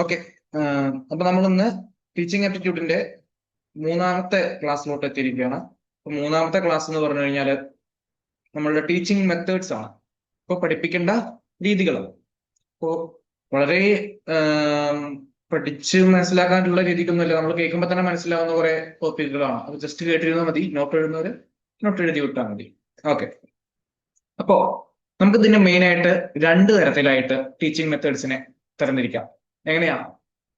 Okay. അപ്പൊ നമ്മളിന്ന് teaching ആപ്റ്റിറ്റ്യൂഡിന്റെ മൂന്നാമത്തെ ക്ലാസ്സിലോട്ട് എത്തിയിരിക്കുകയാണ്. അപ്പൊ മൂന്നാമത്തെ ക്ലാസ് എന്ന് പറഞ്ഞു കഴിഞ്ഞാൽ നമ്മളുടെ ടീച്ചിങ് മെത്തേഡ്സ് ആണ്. ഇപ്പൊ പഠിപ്പിക്കേണ്ട രീതികൾ. ഇപ്പോ വളരെ പഠിച്ച് മനസ്സിലാക്കാനുള്ള രീതിക്കൊന്നുമില്ല. നമ്മൾ കേൾക്കുമ്പോൾ തന്നെ മനസ്സിലാവുന്ന കുറെ ടോപ്പിക്കുകളാണ്. അത് ജസ്റ്റ് കേട്ടിരുന്നാൽ മതി. നോട്ട് എഴുതുന്നവര് നോട്ട് എഴുതി വിട്ടാൽ മതി. ഓക്കെ. അപ്പോ നമുക്ക് ഇതിന്റെ മെയിൻ ആയിട്ട് രണ്ട് തരത്തിലായിട്ട് ടീച്ചിങ് മെത്തേഡ്സിനെ തരംതിരിക്കാം. എങ്ങനെയാ?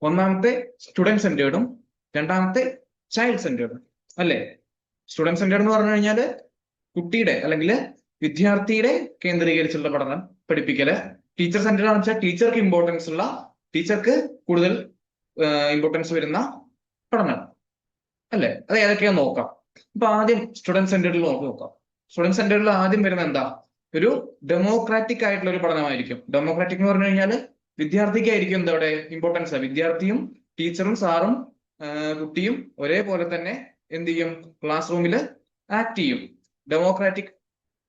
ഒന്നാമത്തെ സ്റ്റുഡന്റ് സെന്റേർഡും രണ്ടാമത്തെ ചൈൽഡ് സെന്റേർഡും അല്ലേ? സ്റ്റുഡന്റ് സെന്റേർഡ് എന്ന് പറഞ്ഞു കഴിഞ്ഞാൽ കുട്ടിയുടെ അല്ലെങ്കിൽ വിദ്യാർത്ഥിയുടെ കേന്ദ്രീകരിച്ചുള്ള പഠനം പഠിപ്പിക്കല്. ടീച്ചർ സെന്റേർഡ് ആണെന്ന് വെച്ചാൽ ടീച്ചർക്ക് ഇമ്പോർട്ടൻസ് ഉള്ള, ടീച്ചർക്ക് കൂടുതൽ ഇമ്പോർട്ടൻസ് വരുന്ന പഠനം അല്ലേ? അത് ഏതൊക്കെയാ നോക്കാം. അപ്പൊ ആദ്യം സ്റ്റുഡന്റ് സെന്റേർഡിൽ നോക്കാം. സ്റ്റുഡന്റ് സെന്ററിൽ ആദ്യം വരുന്ന എന്താ? ഒരു ഡെമോക്രാറ്റിക് ആയിട്ടുള്ള ഒരു പഠനമായിരിക്കും. ഡെമോക്രാറ്റിക് എന്ന് പറഞ്ഞു കഴിഞ്ഞാൽ വിദ്യാർത്ഥിക്കായിരിക്കും എന്താ അവിടെ ഇമ്പോർട്ടൻസ്. വിദ്യാർത്ഥിയും ടീച്ചറും സാറും കുട്ടിയും ഒരേപോലെ തന്നെ എന്ത് ചെയ്യും? ക്ലാസ് റൂമിൽ ആക്ട് ചെയ്യും ഡെമോക്രാറ്റിക്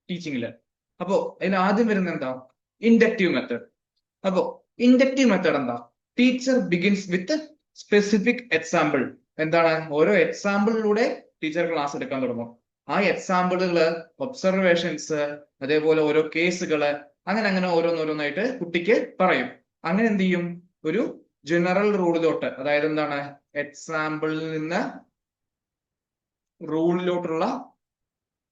ടീച്ചിങ്ങില്. അപ്പോ അതിൽ ആദ്യം വരുന്ന എന്താ? Inductive method. അപ്പോ ഇൻഡക്റ്റീവ് മെത്തേഡ് എന്താ? Teacher begins with specific example. എന്താണ്? ഓരോ എക്സാമ്പിളിലൂടെ ടീച്ചർ ക്ലാസ് എടുക്കാൻ തുടങ്ങും. ആ എക്സാമ്പിളുകള്, ഒബ്സർവേഷൻസ്, അതേപോലെ ഓരോ കേസുകള്, അങ്ങനെ അങ്ങനെ ഓരോന്നോരോന്നായിട്ട് കുട്ടിക്ക് പറയും. അങ്ങനെ എന്ത് ചെയ്യും? ഒരു ജനറൽ റൂളിലോട്ട്, അതായത് എന്താണ്? എക്സാമ്പിളിൽ നിന്ന് റൂളിലോട്ടുള്ള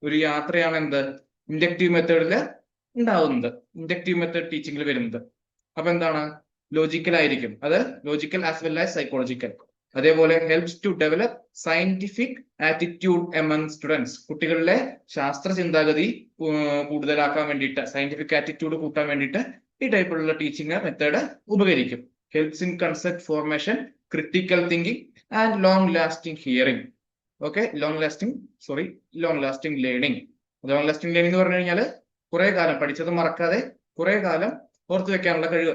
ഒരു യാത്രയാണ് എന്ത്? ഇൻഡക്റ്റീവ് മെത്തേഡിൽ ഉണ്ടാവുന്നത്, ഇൻഡക്റ്റീവ് മെത്തേഡ് ടീച്ചിങ്ങിൽ വരുന്നത്. അപ്പൊ എന്താണ്? ലോജിക്കൽ ആയിരിക്കും. അത് logical as well as psychological. അതേപോലെ helps to develop scientific attitude among students. കുട്ടികളിലെ ശാസ്ത്ര ചിന്താഗതി കൂടുതലാക്കാൻ വേണ്ടിയിട്ട്, സയന്റിഫിക് ആറ്റിറ്റ്യൂഡ് കൂട്ടാൻ വേണ്ടിയിട്ട് ഈ ടൈപ്പിലുള്ള ടീച്ചിങ് മെത്തേഡ് ഉപകരിക്കും. Helps in concept formation, critical thinking and long lasting hearing. Okay, long lasting learning. Long lasting learning എന്ന് പറഞ്ഞു കഴിഞ്ഞാൽ കുറെ കാലം പഠിച്ചത് മറക്കാതെ കുറെ കാലം ഓർത്തു വെക്കാനുള്ള കഴിവ്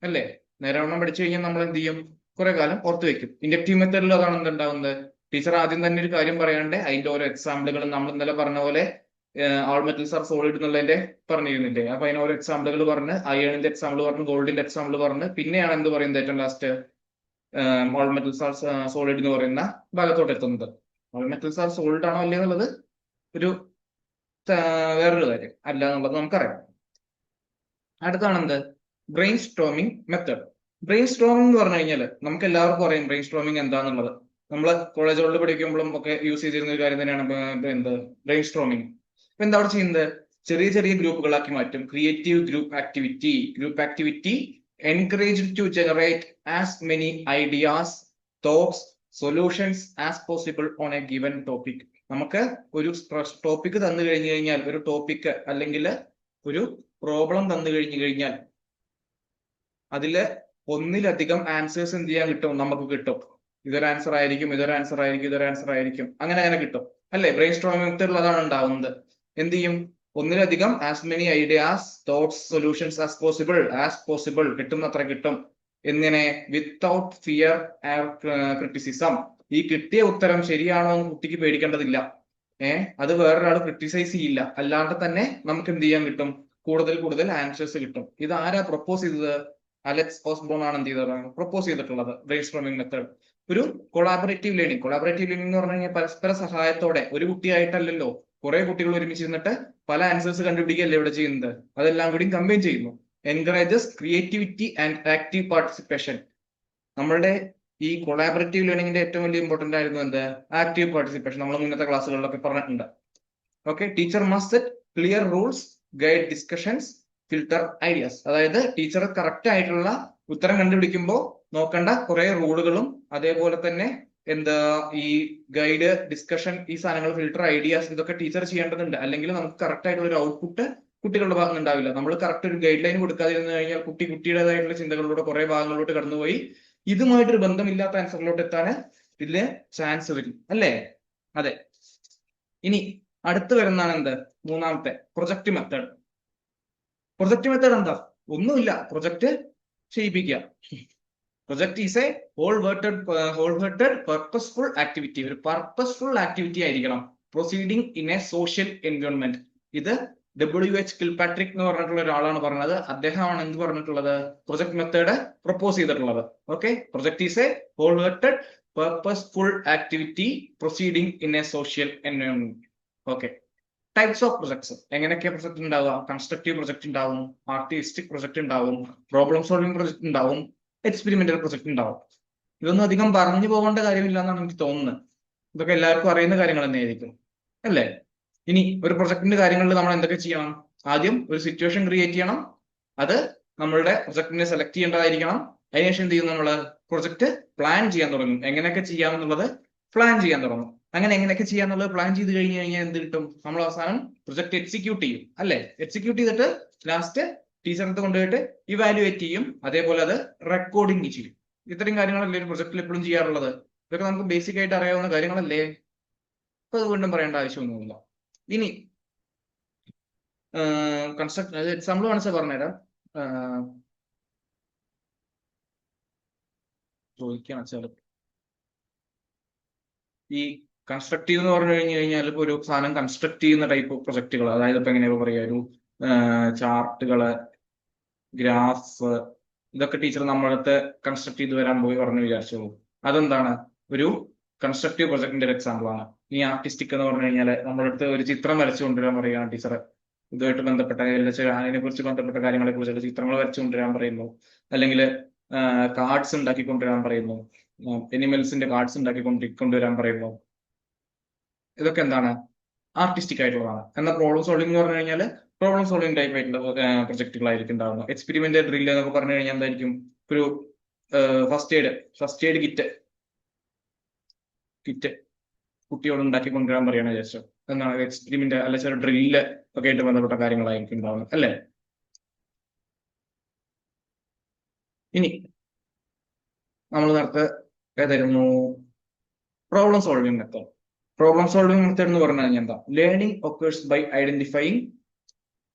അല്ലേ? നേരവണ്ണം പഠിച്ചു കഴിഞ്ഞാൽ നമ്മൾ എന്ത് ചെയ്യും? കുറെ കാലം ഓർത്തു വെക്കും. ഇൻഡക്റ്റീവ് മെത്തേഡിൽ അതാണ് എന്തുണ്ടാവുന്നത്? ടീച്ചർ ആദ്യം തന്നെ ഒരു കാര്യം പറയാണ്ട് അതിന്റെ ഓരോ എക്സാമ്പിളുകൾ, നമ്മൾ ഇന്നലെ പറഞ്ഞ പോലെ ഓൾ മെറ്റൽസ് ആർ സോളിഡ് എന്നുള്ളതിന്റെ പറഞ്ഞിരുന്നില്ലേ? അപ്പൊ അതിന് ഓരോ എക്സാമ്പിളുകൾ പറഞ്ഞ്, അയേണിന്റെ എക്സാമ്പിൾ പറഞ്ഞ്, ഗോൾഡിന്റെ എക്സാമ്പിൾ പറഞ്ഞ്, പിന്നെയാണ് എന്ത് പറയുന്നത്? ഏറ്റവും last all metals are solid എന്ന് പറയുന്ന ഭാഗത്തോട്ട് എത്തുന്നത്. ഓൾ മെറ്റൽസ് ആർ സോളിഡ് ആണോ അല്ലേ എന്നുള്ളത് ഒരു വേറൊരു കാര്യം അല്ല എന്നുള്ളത് നമുക്കറിയാം. അടുത്താണ് എന്ത്? Brain storming method. Brain storming എന്ന് പറഞ്ഞു കഴിഞ്ഞാൽ നമുക്ക് എല്ലാവർക്കും അറിയാം ബ്രെയിൻ സ്റ്റോമിംഗ് എന്താന്നുള്ളത്. നമ്മൾ കോളേജുകളിൽ പഠിക്കുമ്പോഴും ഒക്കെ യൂസ് ചെയ്തിരുന്ന ഒരു കാര്യം തന്നെയാണ് എന്ത്? Brain storming. ഇപ്പൊ എന്താ അവിടെ ചെയ്യുന്നത്? ചെറിയ ചെറിയ ഗ്രൂപ്പുകളാക്കി മാറ്റും. Creative group activity encouraged to generate as many ideas, thoughts, solutions as possible on a given topic. നമുക്ക് ഒരു ടോപ്പിക് തന്നു കഴിഞ്ഞു കഴിഞ്ഞാൽ, ഒരു ടോപ്പിക് അല്ലെങ്കിൽ ഒരു പ്രോബ്ലം തന്നു കഴിഞ്ഞു കഴിഞ്ഞാൽ അതില് ഒന്നിലധികം ആൻസേഴ്സ് എന്ത് ചെയ്യാൻ കിട്ടും? നമുക്ക് കിട്ടും. ഇതൊരു ആൻസർ ആയിരിക്കും, ഇതൊരു ആൻസർ ആയിരിക്കും, ഇതൊരു ആൻസർ ആയിരിക്കും, അങ്ങനെ അങ്ങനെ കിട്ടും അല്ലെ? ബ്രെയിൻ സ്റ്റോമിംഗ് മെത്തേഡിൽ അതാണ് ഉണ്ടാവുന്നത്. എന്ത് ചെയ്യും? ഒന്നിലധികം as many ideas, thoughts, solutions as possible കിട്ടുന്നത്ര കിട്ടും. എങ്ങനെ? Without fear criticism. ഈ കിട്ടിയ ഉത്തരം ശരിയാണോ എന്ന് കുട്ടിക്ക് പേടിക്കേണ്ടതില്ല. അത് വേറൊരാൾ ക്രിട്ടിസൈസ് ചെയ്യില്ല. അല്ലാണ്ട് തന്നെ നമുക്ക് എന്ത് ചെയ്യാൻ കിട്ടും? കൂടുതൽ കൂടുതൽ ആൻസേഴ്സ് കിട്ടും. ഇത് ആരാ പ്രൊപ്പോസ് ചെയ്തത്? അലക്സ് ഓസ്ബോൺ ആണ് എന്ത് ചെയ്തത്? പ്രൊപ്പോസ് ചെയ്തിട്ടുള്ളത് ബ്രെയിൻ സ്റ്റോമിംഗ് മെത്തേഡ്. ഒരു കൊളാബറേറ്റീവ് ലേണിംഗ്. കൊളാബറേറ്റീവ് ലേണിംഗ് എന്ന് പറഞ്ഞു കഴിഞ്ഞാൽ പരസ്പര സഹായത്തോടെ, ഒരു കുട്ടിയായിട്ടല്ലല്ലോ, കുറെ കുട്ടികൾ ഒരുമിച്ചിരുന്നിട്ട് പല ആൻസേഴ്സ് കണ്ടുപിടിക്കുകയല്ലേ ഇവിടെ ചെയ്യുന്നത്. അതെല്ലാം കൂടി കമ്പൈൻ ചെയ്യുന്നു. Encourages creativity and active participation. നമ്മളുടെ ഈ കൊളാബറേറ്റീവ് ലേണിംഗിന്റെ ഏറ്റവും വലിയ ഇമ്പോർട്ടന്റ് ആയിരുന്നു എന്ത്? Active participation. നമ്മൾ മുന്നത്തെ ക്ലാസ്സുകളിലൊക്കെ പറഞ്ഞിട്ടുണ്ട്. Okay, teacher must set clear rules, guide discussions, filter ideas. അതായത് ടീച്ചർ കറക്റ്റ് ആയിട്ടുള്ള ഉത്തരം കണ്ടുപിടിക്കുമ്പോൾ നോക്കേണ്ട കുറെ റൂളുകളും, അതേപോലെ തന്നെ എന്താ ഈ ഗൈഡ്, ഡിസ്കഷൻ, ഈ സാധനങ്ങൾ, ഫിൽട്ടർ ഐഡിയാസ്, ഇതൊക്കെ ടീച്ചർ ചെയ്യേണ്ടതുണ്ട്. അല്ലെങ്കിൽ നമുക്ക് കറക്റ്റ് ആയിട്ടുള്ള ഒരു ഔട്ട്പുട്ട് കുട്ടികളുടെ ഭാഗത്ത് ഉണ്ടാവില്ല. നമ്മൾ കറക്റ്റ് ഒരു ഗൈഡ് ലൈൻ കൊടുക്കാതിരുന്നു കഴിഞ്ഞാൽ കുട്ടിയുടേതായിട്ടുള്ള ചിന്തകളിലൂടെ കുറെ ഭാഗങ്ങളിലോട്ട് കടന്നുപോയി ഇതുമായിട്ടൊരു ബന്ധമില്ലാത്ത ആൻസറിലോട്ട് എത്താൻ ഇതില് ചാൻസ് വരും അല്ലേ? അതെ. ഇനി അടുത്ത് വരുന്നതാണ് എന്ത്? മൂന്നാമത്തെ പ്രൊജക്ട് മെത്തേഡ്. പ്രൊജക്ട് മെത്തേഡ് എന്താ? ഒന്നുമില്ല, പ്രൊജക്ട് ചെയ്യിപ്പിക്കുക. Project is a whole hearted purposeful activity. ഒരു പർപ്പസ്ഫുൾ ആക്ടിവിറ്റി ആയിരിക്കണം. Proceeding in a social environment. ഇത് WH കിൽപാട്രിക് എന്ന് പറഞ്ഞിട്ടുള്ള ഒരാളാണ് പറഞ്ഞത്. അദ്ദേഹമാണ് എന്ത് പറഞ്ഞിട്ടുള്ളത്? പ്രൊജക്ട് മെത്തേഡ് പ്രൊപ്പോസ് ചെയ്തിട്ടുള്ളത്. Okay, project is a whole hearted purposeful activity proceeding in a social environment. Okay, types of projects. എങ്ങനെയൊക്കെ പ്രൊജക്ട് ഉണ്ടാവുക? കൺസ്ട്രക്റ്റീവ് പ്രൊജക്ട് ഉണ്ടാവും, ആർട്ടിസ്റ്റിക് പ്രൊജക്ട് ഉണ്ടാവും, പ്രോബ്ലം സോൾവിംഗ് പ്രൊജക്ട് ഉണ്ടാവും, എക്സ്പെരിമെന്റൽ പ്രൊജക്ട് ഉണ്ടാവും. ഇതൊന്നും അധികം പറഞ്ഞു പോകേണ്ട കാര്യമില്ല എന്നാണ് എനിക്ക് തോന്നുന്നത്. ഇതൊക്കെ എല്ലാവർക്കും അറിയുന്ന കാര്യങ്ങൾ തന്നെയായിരിക്കും, അല്ലേ? ഇനി ഒരു പ്രൊജക്ടിന്റെ കാര്യങ്ങളിൽ നമ്മൾ എന്തൊക്കെ ചെയ്യണം? ആദ്യം ഒരു സിറ്റുവേഷൻ ക്രിയേറ്റ് ചെയ്യണം, അത് നമ്മളുടെ പ്രൊജക്ടിനെ സെലക്ട് ചെയ്യേണ്ടതായിരിക്കണം. അതിനുശേഷം എന്ത് ചെയ്യും? നമ്മൾ പ്രൊജക്ട് പ്ലാൻ ചെയ്യാൻ തുടങ്ങും. എങ്ങനെയൊക്കെ ചെയ്യാമെന്നുള്ളത് പ്ലാൻ ചെയ്യാൻ തുടങ്ങും. അങ്ങനെ എങ്ങനെയൊക്കെ ചെയ്യാന്നുള്ളത് പ്ലാൻ ചെയ്ത് കഴിഞ്ഞ് കഴിഞ്ഞാൽ എന്ത് കിട്ടും? നമ്മൾ അവസാനം പ്രൊജക്ട് എക്സിക്യൂട്ട് ചെയ്യും, അല്ലെ? എക്സിക്യൂട്ട് ചെയ്തിട്ട് ലാസ്റ്റ് ടീച്ചറിനടുത്ത് കൊണ്ടുപോയിട്ട് ഇവാലുവേറ്റ് ചെയ്യും. അതേപോലെ അത് റെക്കോർഡിങ് ചെയ്യും. ഇത്രയും കാര്യങ്ങളല്ലേ ഒരു പ്രൊജക്റ്റിൽ എപ്പോഴും ചെയ്യാറുള്ളത്. ഇതൊക്കെ നമുക്ക് ബേസിക് ആയിട്ട് അറിയാവുന്ന കാര്യങ്ങളല്ലേ? അപ്പൊ അത് വീണ്ടും പറയേണ്ട ആവശ്യമൊന്നുമില്ല. ഇനി കൺസ്ട്രക്ട് എക്സാമ്പിൾ കാണിച്ചാൽ പറഞ്ഞുതരാം. ചോദിക്കാന്ന് വെച്ചാൽ ഈ കൺസ്ട്രക്റ്റീവ് എന്ന് പറഞ്ഞു കഴിഞ്ഞു കഴിഞ്ഞാൽ ഇപ്പൊ ഒരു സാധനം കൺസ്ട്രക്ട് ചെയ്യുന്ന ടൈപ്പ് പ്രൊജക്ടുകൾ, അതായത് ഇപ്പൊ എങ്ങനെയാ പറയാ, ഒരു ചാർട്ടുകള്, ഗ്രാഫ്, ഇതൊക്കെ ടീച്ചർ നമ്മളടുത്ത് കൺസ്ട്രക്ട് ചെയ്ത് വരാൻ പോയി പറഞ്ഞു വിചാരിച്ചോളൂ. അതെന്താണ്? ഒരു കൺസ്ട്രക്റ്റീവ് പ്രൊജക്ടിന്റെ ഒരു എക്സാമ്പിൾ ആണ്. ഈ ആർട്ടിസ്റ്റിക് എന്ന് പറഞ്ഞു കഴിഞ്ഞാൽ നമ്മളടുത്ത് ഒരു ചിത്രം വരച്ചു കൊണ്ടുവരാൻ പറയുകയാണ് ടീച്ചർ. ഇതുമായിട്ട് ബന്ധപ്പെട്ട അതിനെ കുറിച്ച് ബന്ധപ്പെട്ട കാര്യങ്ങളെ കുറിച്ചുള്ള ചിത്രങ്ങൾ വരച്ചു കൊണ്ടുവരാൻ പറയുന്നു, അല്ലെങ്കിൽ കാർഡ്സ് ഉണ്ടാക്കി കൊണ്ടുവരാൻ പറയുന്നു, എനിമൽസിന്റെ കാർഡ്സ് ഉണ്ടാക്കി കൊണ്ടുവരാൻ പറയുന്നു. ഇതൊക്കെ എന്താണ്? ആർട്ടിസ്റ്റിക് ആയിട്ടുള്ളതാണ്. എന്നാൽ പ്രോബ്ലം സോൾവിംഗ് എന്ന് പറഞ്ഞു കഴിഞ്ഞാൽ പ്രോബ്ലം സോൾവിംഗ് ടൈപ്പ് ആയിട്ടുള്ള പ്രൊജക്ടുകളായിരിക്കും ഉണ്ടാവുന്നത്. എക്സ്പെരിമെന്റൽ ഡ്രില്ല് എന്നൊക്കെ പറഞ്ഞു കഴിഞ്ഞാൽ എന്തായിരിക്കും? ഒരു ഫസ്റ്റ് എയ്ഡ് കിറ്റ് കുട്ടിയോട് ഉണ്ടാക്കി കൊണ്ടുവരാൻ പറയണ വിചാരിച്ചു. എന്താണ്? എക്സ്പെരിമെന്റ് അല്ല ചില ഡ്രില്ല് ഒക്കെ ആയിട്ട് ബന്ധപ്പെട്ട കാര്യങ്ങളായിരിക്കും ഉണ്ടാവുന്നത്, അല്ലേ? ഇനി നമ്മൾ നേരത്തെ ഏതായിരുന്നു? Problem solving method. Problem solving method എന്ന് പറഞ്ഞു കഴിഞ്ഞാൽ എന്താ? Learning occurs by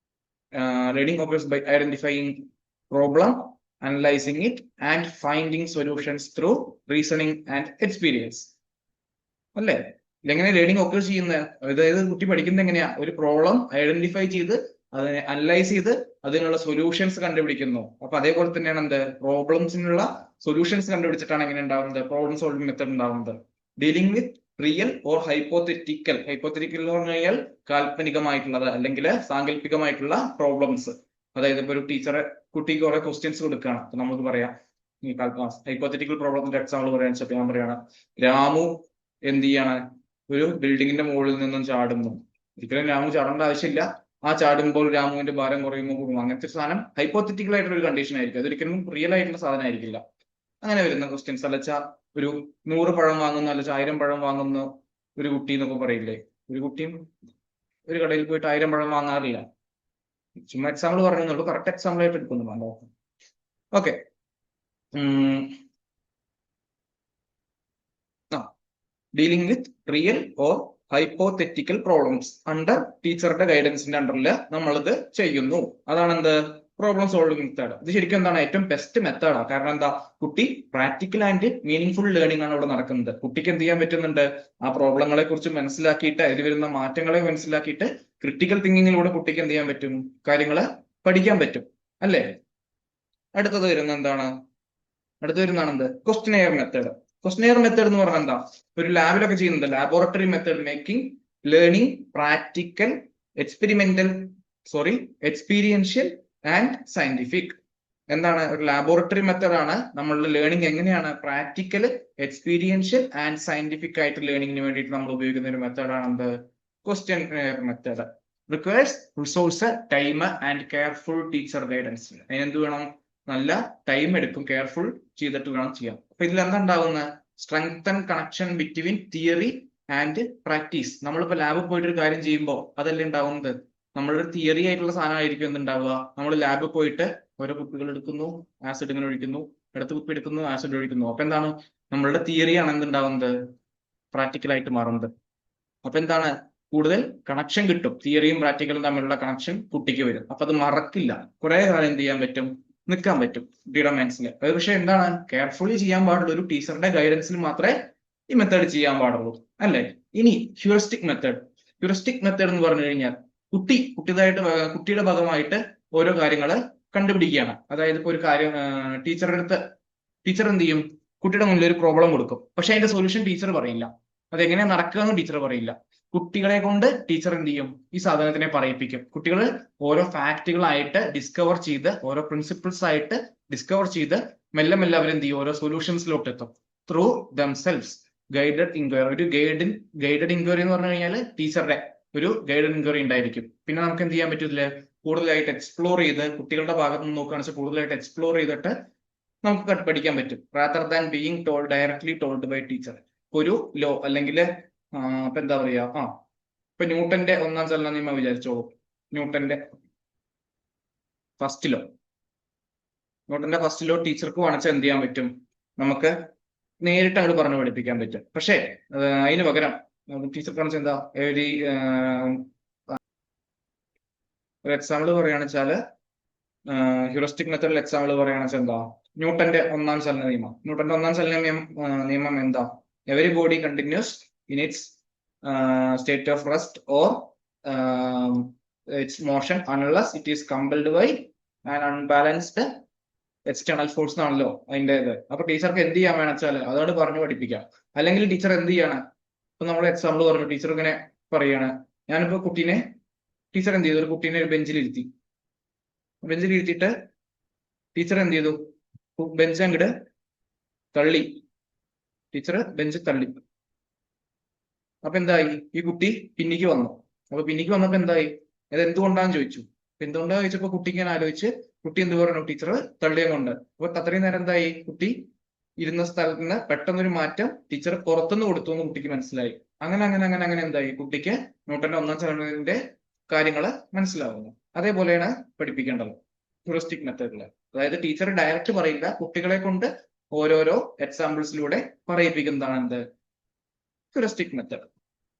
identifying problem, analysing it and finding solutions through reasoning and experience, അല്ലേ? ഇതെങ്ങനെ ലേണിംഗ് ഒക്കെ ചെയ്യുന്നത്? അതായത് കുട്ടി പഠിക്കുന്നത് എങ്ങനെയാ? ഒരു പ്രോബ്ലം ഐഡന്റിഫൈ ചെയ്ത് അതിനെ അനലൈസ് ചെയ്ത് അതിനുള്ള സൊല്യൂഷൻസ് കണ്ടുപിടിക്കുന്നു. അപ്പൊ അതേപോലെ തന്നെയാണ് എന്ത്? പ്രോബ്ലംസിനുള്ള സൊല്യൂഷൻസ് കണ്ടുപിടിച്ചിട്ടാണ് എങ്ങനെ ഉണ്ടാവുന്നത്? പ്രോബ്ലം സോൾവിംഗ് മെത്തേഡ് ഉണ്ടാവുന്നത്. Dealing with real or hypothetical എന്ന് പറഞ്ഞു കഴിഞ്ഞാൽ കാൽപ്പനികമായിട്ടുള്ളത് അല്ലെങ്കിൽ സാങ്കല്പികമായിട്ടുള്ള പ്രോബ്ലംസ്. അതായത് ഇപ്പൊ ഒരു ടീച്ചറെ കുട്ടിക്ക് കുറെ ക്വസ്റ്റ്യൻസ് കൊടുക്കുകയാണ്. അപ്പൊ നമുക്ക് പറയാം ഈ ഹൈപ്പോത്തറ്റിക്കൽ പ്രോബ്ലത്തിന്റെ എക്സാമ്പിൾ പറയാൻ ഞാൻ പറയാണ്, രാമു എന്ത് ചെയ്യാണ്? ഒരു ബിൽഡിങ്ങിന്റെ മുകളിൽ നിന്നും ചാടുന്നു. ഒരിക്കലും രാമു ചാടേണ്ട ആവശ്യമില്ല. ആ ചാടുമ്പോൾ രാമുവിന്റെ ഭാരം കുറയുമ്പോൾ കൂടും. അങ്ങനത്തെ സാധനം ഹൈപ്പോത്തറ്റിക്കൽ ആയിട്ടുള്ള ഒരു കണ്ടീഷൻ ആയിരിക്കും. അതൊരിക്കലും റിയൽ ആയിട്ടുള്ള സാധനം ആയിരിക്കില്ല. അങ്ങനെ വരുന്ന ക്വസ്റ്റ്യൻസ്. അല്ലച്ച ഒരു 100 പഴം വാങ്ങുന്നു, അല്ലച്ച 1000 പഴം വാങ്ങുന്നു ഒരു കുട്ടി എന്നൊക്കെ പറയില്ലേ? ഒരു കുട്ടിയും ഒരു കടയിൽ പോയിട്ട് 1000 പഴം വാങ്ങാറില്ല. ചുമ്മാ എക്സാമ്പിൾ പറഞ്ഞുള്ളൂ, കറക്റ്റ് എക്സാമ്പിൾ ആയിട്ട് എടുക്കുന്നു. Okay, dealing with real or hypothetical problems under ടീച്ചറുടെ ഗൈഡൻസിന്റെ അണ്ടറിൽ നമ്മളിത് ചെയ്യുന്നു. അതാണ് എന്ത്? Problem solving method. ഇത് ശരിക്കും എന്താണ്? ഏറ്റവും ബെസ്റ്റ് മെത്തേഡാണ്. കാരണം എന്താ? കുട്ടി practical and meaning full learning ആണ് ഇവിടെ നടക്കുന്നത്. കുട്ടിക്ക് എന്ത് ചെയ്യാൻ പറ്റുന്നുണ്ട്? ആ പ്രോബ്ലങ്ങളെ കുറിച്ച് മനസ്സിലാക്കിയിട്ട് അതിൽ വരുന്ന മാറ്റങ്ങളെ മനസ്സിലാക്കിയിട്ട് ക്രിട്ടിക്കൽ തിങ്കിങ്ങിലൂടെ കുട്ടിക്ക് എന്ത് ചെയ്യാൻ പറ്റും? കാര്യങ്ങള് പഠിക്കാൻ പറ്റും, അല്ലേ? അടുത്തത് വരുന്ന എന്താണ്? എന്ത്? Questionnaire method. ക്വസ്റ്റ്യനെയർ മെത്തേഡ് എന്ന് പറഞ്ഞാൽ എന്താ? ഒരു ലാബിലൊക്കെ ചെയ്യുന്നുണ്ട്. Laboratory method making learning practical, experiential and scientific. എന്താണ്? ഒരു ലാബോറട്ടറി മെത്തേഡാണ്. നമ്മളുടെ ലേണിംഗ് എങ്ങനെയാണ്? പ്രാക്ടിക്കൽ, എക്സ്പീരിയൻഷ്യൽ ആൻഡ് സയന്റിഫിക് ആയിട്ട് ലേണിംഗിന് വേണ്ടിയിട്ട് നമ്മൾ ഉപയോഗിക്കുന്ന ഒരു മെത്തേഡാണ് എന്ത്? Questionnaire method. Requires resource, time and careful teacher guidance. അതിനെന്ത് വേണം? നല്ല ടൈം എടുക്കും, കെയർഫുൾ ചെയ്തിട്ട് വേണം ചെയ്യാം. അപ്പൊ ഇതിൽ എന്താ ഉണ്ടാവുന്നത്? Strengthen connection between theory and practice. നമ്മളിപ്പോ ലാബിൽ പോയിട്ട് ഒരു കാര്യം ചെയ്യുമ്പോൾ അതല്ലേ ഉണ്ടാവുന്നത്? നമ്മളൊരു തിയറി ആയിട്ടുള്ള സാധനമായിരിക്കും എന്തുണ്ടാവുക? നമ്മൾ ലാബിൽ പോയിട്ട് ഓരോ കുപ്പികൾ എടുക്കുന്നു, ആസിഡ് ഇങ്ങനെ ഒഴിക്കുന്നു, അടുത്ത കുപ്പി എടുക്കുന്നു, ആസിഡ് ഒഴിക്കുന്നു. അപ്പൊ എന്താണ്? നമ്മളുടെ തിയറിയാണ് എന്തുണ്ടാവുന്നത്? പ്രാക്ടിക്കലായിട്ട് മാറുന്നത്. അപ്പൊ എന്താണ്? കൂടുതൽ കണക്ഷൻ കിട്ടും. തിയറിയും പ്രാക്ടിക്കലും തമ്മിലുള്ള കണക്ഷൻ കുട്ടിക്ക് വരും. അപ്പൊ അത് മറക്കില്ല. കുറെ കാലം എന്ത് ചെയ്യാൻ പറ്റും? നിൽക്കാൻ പറ്റും കുട്ടിയുടെ മനസ്സിൽ. അത് പക്ഷെ എന്താണ്? കെയർഫുള്ളി ചെയ്യാൻ പാടുള്ളൂ. ഒരു ടീച്ചറുടെ ഗൈഡൻസിൽ മാത്രമേ ഈ മെത്തേഡ് ചെയ്യാൻ പാടുള്ളൂ, അല്ലേ? ഇനി ഹ്യൂറിസ്റ്റിക് മെത്തേഡ് എന്ന് പറഞ്ഞു കഴിഞ്ഞാൽ കുട്ടിയുടെ ഭാഗമായിട്ട് ഓരോ കാര്യങ്ങൾ കണ്ടുപിടിക്കുകയാണ്. അതായത് ഇപ്പൊ ഒരു കാര്യം ടീച്ചർ എന്ത് ചെയ്യും, കുട്ടിയുടെ മുന്നിൽ ഒരു പ്രോബ്ലം കൊടുക്കും, പക്ഷെ അതിന്റെ സൊല്യൂഷൻ ടീച്ചർ പറയില്ല. അതെങ്ങനെയാ നടക്കുക എന്ന് ടീച്ചർ പറയില്ല. കുട്ടികളെ കൊണ്ട് ടീച്ചർ എന്ത് ചെയ്യും, ഈ സാധനത്തിനെ പറയിപ്പിക്കും. കുട്ടികൾ ഓരോ ഫാക്ടുകളായിട്ട് ഡിസ്കവർ ചെയ്ത്, ഓരോ പ്രിൻസിപ്പിൾസ് ആയിട്ട് ഡിസ്കവർ ചെയ്ത് മെല്ലെ മെല്ലെ അവരെന്ത് ചെയ്യും, ഓരോ സൊല്യൂഷൻസിലോട്ട് എത്തും ത്രൂ ദംസെൽസ്. ഗൈഡഡ് ഇൻക്വയറി, ഒരു ഗൈഡഡ് ഇൻക്വയറി എന്ന് പറഞ്ഞു കഴിഞ്ഞാൽ ടീച്ചറുടെ ഒരു ഗൈഡഡ് ഇൻക്വയറി ഉണ്ടായിരിക്കും. പിന്നെ നമുക്ക് എന്ത് ചെയ്യാൻ പറ്റില്ല, കൂടുതലായിട്ട് എക്സ്പ്ലോർ ചെയ്ത്, കുട്ടികളുടെ ഭാഗത്ത് നിന്ന് നോക്കുകയാണെന്ന് വെച്ചാൽ കൂടുതലായിട്ട് എക്സ്പ്ലോർ ചെയ്തിട്ട് നമുക്ക് പഠിക്കാൻ പറ്റും. Rather than being told, directly told by teacher. ഒരു ലോ അല്ലെങ്കിൽ ഇപ്പൊ എന്താ പറയാ, ഇപ്പൊ ന്യൂട്ടന്റെ ഒന്നാം ചലന നിയമം വിചാരിച്ചോളൂ. ന്യൂട്ടന്റെ ഫസ്റ്റ് ലോ ടീച്ചർക്ക് വാണിച്ചാൽ എന്ത് ചെയ്യാൻ പറ്റും, നമുക്ക് നേരിട്ട് അങ്ങോട്ട് പറഞ്ഞു പഠിപ്പിക്കാൻ പറ്റും. പക്ഷേ അതിന് പകരം ടീച്ചർക്ക് വാണിച്ചാൽ എന്താ, ഒരു എക്സാമ്പിൾ പറയുകയാണെന്ന് വെച്ചാല്, ഹ്യൂറിസ്റ്റിക് മെത്തഡിൽ എക്സാമ്പിൾ പറയുകയാണെന്ന് വെച്ചാൽ എന്താ, ന്യൂട്ടന്റെ ഒന്നാം ചലന നിയമം എന്താ, every body continues in its state of rest or its motion unless it is compelled by an unbalanced external force എന്നാണല്ലോ അതിൻ്റെ ഇത്. അപ്പൊ ടീച്ചർക്ക് എന്ത് ചെയ്യാൻ വേണം വെച്ചാൽ അതോട് പറഞ്ഞു പഠിപ്പിക്കാം. അല്ലെങ്കിൽ ടീച്ചർ എന്ത് ചെയ്യാണ്, ഇപ്പൊ നമ്മൾ എക്സാമ്പിൾ പറഞ്ഞു, ടീച്ചർ ഇങ്ങനെ പറയാണ്, ഞാനിപ്പോ ടീച്ചർ എന്ത് ചെയ്തു, ഒരു കുട്ടീനെ ഒരു ബെഞ്ചിലിരുത്തിയിട്ട് ടീച്ചർ എന്ത് ചെയ്തു, ബെഞ്ച് അങ്ങോട്ട് തള്ളി. ടീച്ചർ ബെഞ്ച് തള്ളി. അപ്പൊ എന്തായി, ഈ കുട്ടി പിന്നിക്ക് വന്നു. അപ്പൊ പിന്നിക്ക് വന്നപ്പോ എന്തായി, അത് എന്തുകൊണ്ടാന്ന് ചോദിച്ചു. എന്തുകൊണ്ടാന്ന് ചോദിച്ചപ്പോ കുട്ടിക്ക് ഞാൻ ആലോചിച്ച്, കുട്ടി എന്ത് പറഞ്ഞു, ടീച്ചർ തള്ളിയും കൊണ്ട്. അപ്പൊ അത്രയും നേരം എന്തായി, കുട്ടി ഇരുന്ന സ്ഥലത്ത് നിന്ന് പെട്ടെന്നൊരു മാറ്റം ടീച്ചർ പുറത്തുനിന്ന് കൊടുത്തു എന്ന് കുട്ടിക്ക് മനസ്സിലായി. അങ്ങനെ എന്തായി, കുട്ടിക്ക് ന്യൂട്ടന്റെ ഒന്നാം ചലനത്തിന്റെ കാര്യങ്ങൾ മനസ്സിലാവുന്നു. അതേപോലെയാണ് പഠിപ്പിക്കേണ്ടത് ഹ്യൂറിസ്റ്റിക് മെത്തേഡില്. അതായത് ടീച്ചർ ഡയറക്റ്റ് പറയില്ല, കുട്ടികളെ കൊണ്ട് ഓരോരോ എക്സാമ്പിൾസിലൂടെ പറയിപ്പിക്കുന്നതാണ് എന്ത്, ഹ്യൂറിസ്റ്റിക് മെത്തേഡ്.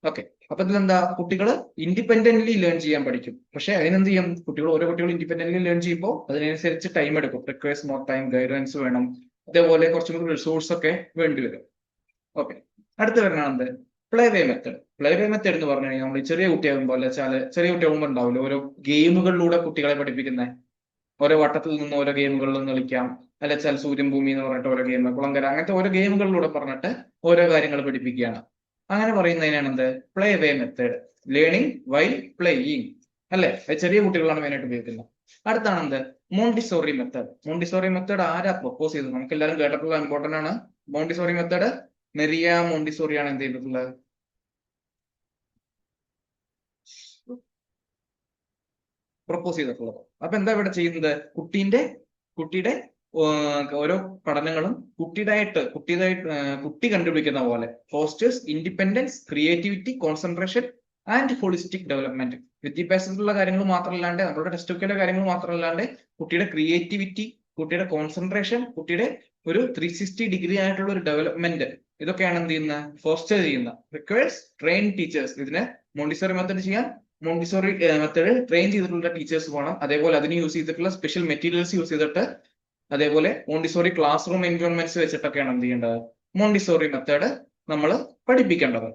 ഓക്കെ, അപ്പൊ ഇതിലെന്താ, കുട്ടികൾ ഇൻഡിപെൻഡന്റ്ലി ലേൺ ചെയ്യാൻ പഠിക്കും. പക്ഷെ അതിനെന്ത് ചെയ്യും, ഓരോ കുട്ടികൾ ഇൻഡിപെൻഡന്റ്ലി ലേൺ ചെയ്യുമ്പോൾ അതിനനുസരിച്ച് ടൈം എടുക്കും. റിക്വയർസ് മോർ ടൈം, ഗൈഡൻസ് വേണം, അതേപോലെ കുറച്ചും കൂടി റിസോഴ്സ് ഒക്കെ വേണ്ടി വരും. ഓക്കെ, അടുത്ത് വരുന്നത് പ്ലേ വേ മെത്തേഡ്. പ്ലേ വേ മെത്തേഡ് എന്ന് പറഞ്ഞു കഴിഞ്ഞാൽ നമ്മൾ ചെറിയ കുട്ടിയാകുമ്പോൾ ചെറിയ കുട്ടിയാകുമ്പോൾ ഉണ്ടാവില്ല ഓരോ ഗെയിമുകളിലൂടെ കുട്ടികളെ പഠിപ്പിക്കുന്നത്. ഓരോ വട്ടത്തിൽ നിന്ന് ഓരോ ഗെയിമുകളിലും കളിക്കാം, അല്ലെച്ചാൽ സൂര്യൻ ഭൂമി എന്ന് പറഞ്ഞിട്ട് ഓരോ ഗെയിം, കുളങ്കര, അങ്ങനത്തെ ഓരോ ഗെയിമുകളിലൂടെ പറഞ്ഞിട്ട് ഓരോ കാര്യങ്ങൾ പഠിപ്പിക്കുകയാണ്. അങ്ങനെ പറയുന്നതിനാണ് എന്ത്, പ്ലേ വേ മെത്തേഡ്. ലേണിംഗ് വൈൽ പ്ലേയിങ് അല്ലെ, അത് ചെറിയ കുട്ടികളാണ് മെയിനായിട്ട് ഉപയോഗിക്കുന്നത്. അടുത്താണ് എന്ത്, മോണ്ടിസോറി മെത്തേഡ്. മോണ്ടിസോറി മെത്തേഡ് ആരാ പ്രൊപ്പോസ് ചെയ്തത്, നമുക്ക് എല്ലാവരും കേട്ടിട്ടുള്ള ഇമ്പോർട്ടന്റ് ആണ്. മോണ്ടിസോറി മെത്തേഡ് മെറിയ മോണ്ടിസോറിയാണ് എന്ത് ചെയ്തിട്ടുള്ളത്, പ്രൊപ്പോസ് ചെയ്തിട്ടുള്ളത്. അപ്പൊ എന്താ ഇവിടെ ചെയ്യുന്നത്, കുട്ടിയുടെ ഓരോ പഠനങ്ങളും കുട്ടി കണ്ടുപിടിക്കുന്ന പോലെ fosters independence, creativity, concentration and holistic development. വിദ്യാഭ്യാസത്തിലുള്ള കാര്യങ്ങൾ മാത്രമല്ലാണ്ട്, നമ്മുടെ ടെക്സ്റ്റ് ബുക്കിലെ കാര്യങ്ങൾ മാത്രമല്ലാണ്ട് കുട്ടിയുടെ ക്രിയേറ്റിവിറ്റി, കുട്ടിയുടെ കോൺസെൻട്രേഷൻ, കുട്ടിയുടെ ഒരു 360 ഡിഗ്രി ആയിട്ടുള്ള ഒരു ഡെവലപ്മെന്റ്, ഇതൊക്കെയാണ് എന്ത് ചെയ്യുന്നത്, ഫോസ്റ്റർ ചെയ്യുന്ന. Requires train teachers. ഇതിന് മോണ്ടിസോറി മെത്തേഡ് ചെയ്യാൻ മോണ്ടിസോറി മെത്തേഡ് ട്രെയിൻ ചെയ്തിട്ടുള്ള ടീച്ചേഴ്സ് വേണം. അതേപോലെ അതിന് യൂസ് ചെയ്തിട്ടുള്ള സ്പെഷ്യൽ മെറ്റീരിയൽസ് യൂസ് ചെയ്തിട്ട്, അതേപോലെ മോണ്ടിസോറി ക്ലാസ് റൂം എൻവയോൺമെന്റ്സ് വെച്ചിട്ടൊക്കെയാണ് എന്ത് ചെയ്യേണ്ടത്, മോണ്ടിസോറി മെത്തേഡ് നമ്മൾ പഠിപ്പിക്കേണ്ടത്.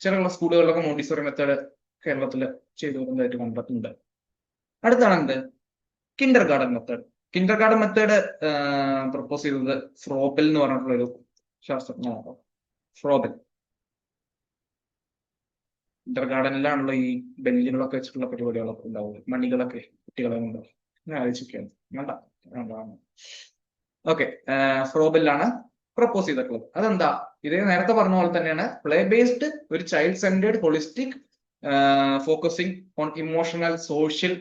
ചില സ്കൂളുകളിലൊക്കെ മോണ്ടിസോറി മെത്തേഡ് കേരളത്തിൽ ചെയ്തു വരുന്നതായിട്ട് കണ്ടിട്ടുണ്ട്. അടുത്താണ് എന്ത്, Kinder garden method. Kinder garden method propose ചെയ്തത് ഫ്രോബൽ എന്ന് പറഞ്ഞിട്ടുള്ള ഒരു ശാസ്ത്രജ്ഞനാണ്. ഫ്രോബൽ കിൻഡർ ഗാർഡനിലാണല്ലോ ഈ ബെല്ലുകളൊക്കെ വെച്ചിട്ടുള്ള പരിപാടികളൊക്കെ ഉണ്ടാവും, മണികളൊക്കെ കുട്ടികളെ കൊണ്ട് ആലോചിക്കുകയാണ്. ഓക്കെ, ഫ്രോബലിലാണ് പ്രപ്പോസ് ചെയ്തിട്ടുള്ളത്. അതെന്താ, ഇതേ നേരത്തെ പറഞ്ഞ പോലെ തന്നെയാണ്, പ്ലേ ബേസ്ഡ്, ഒരു child centred, holistic, focusing on emotional, social,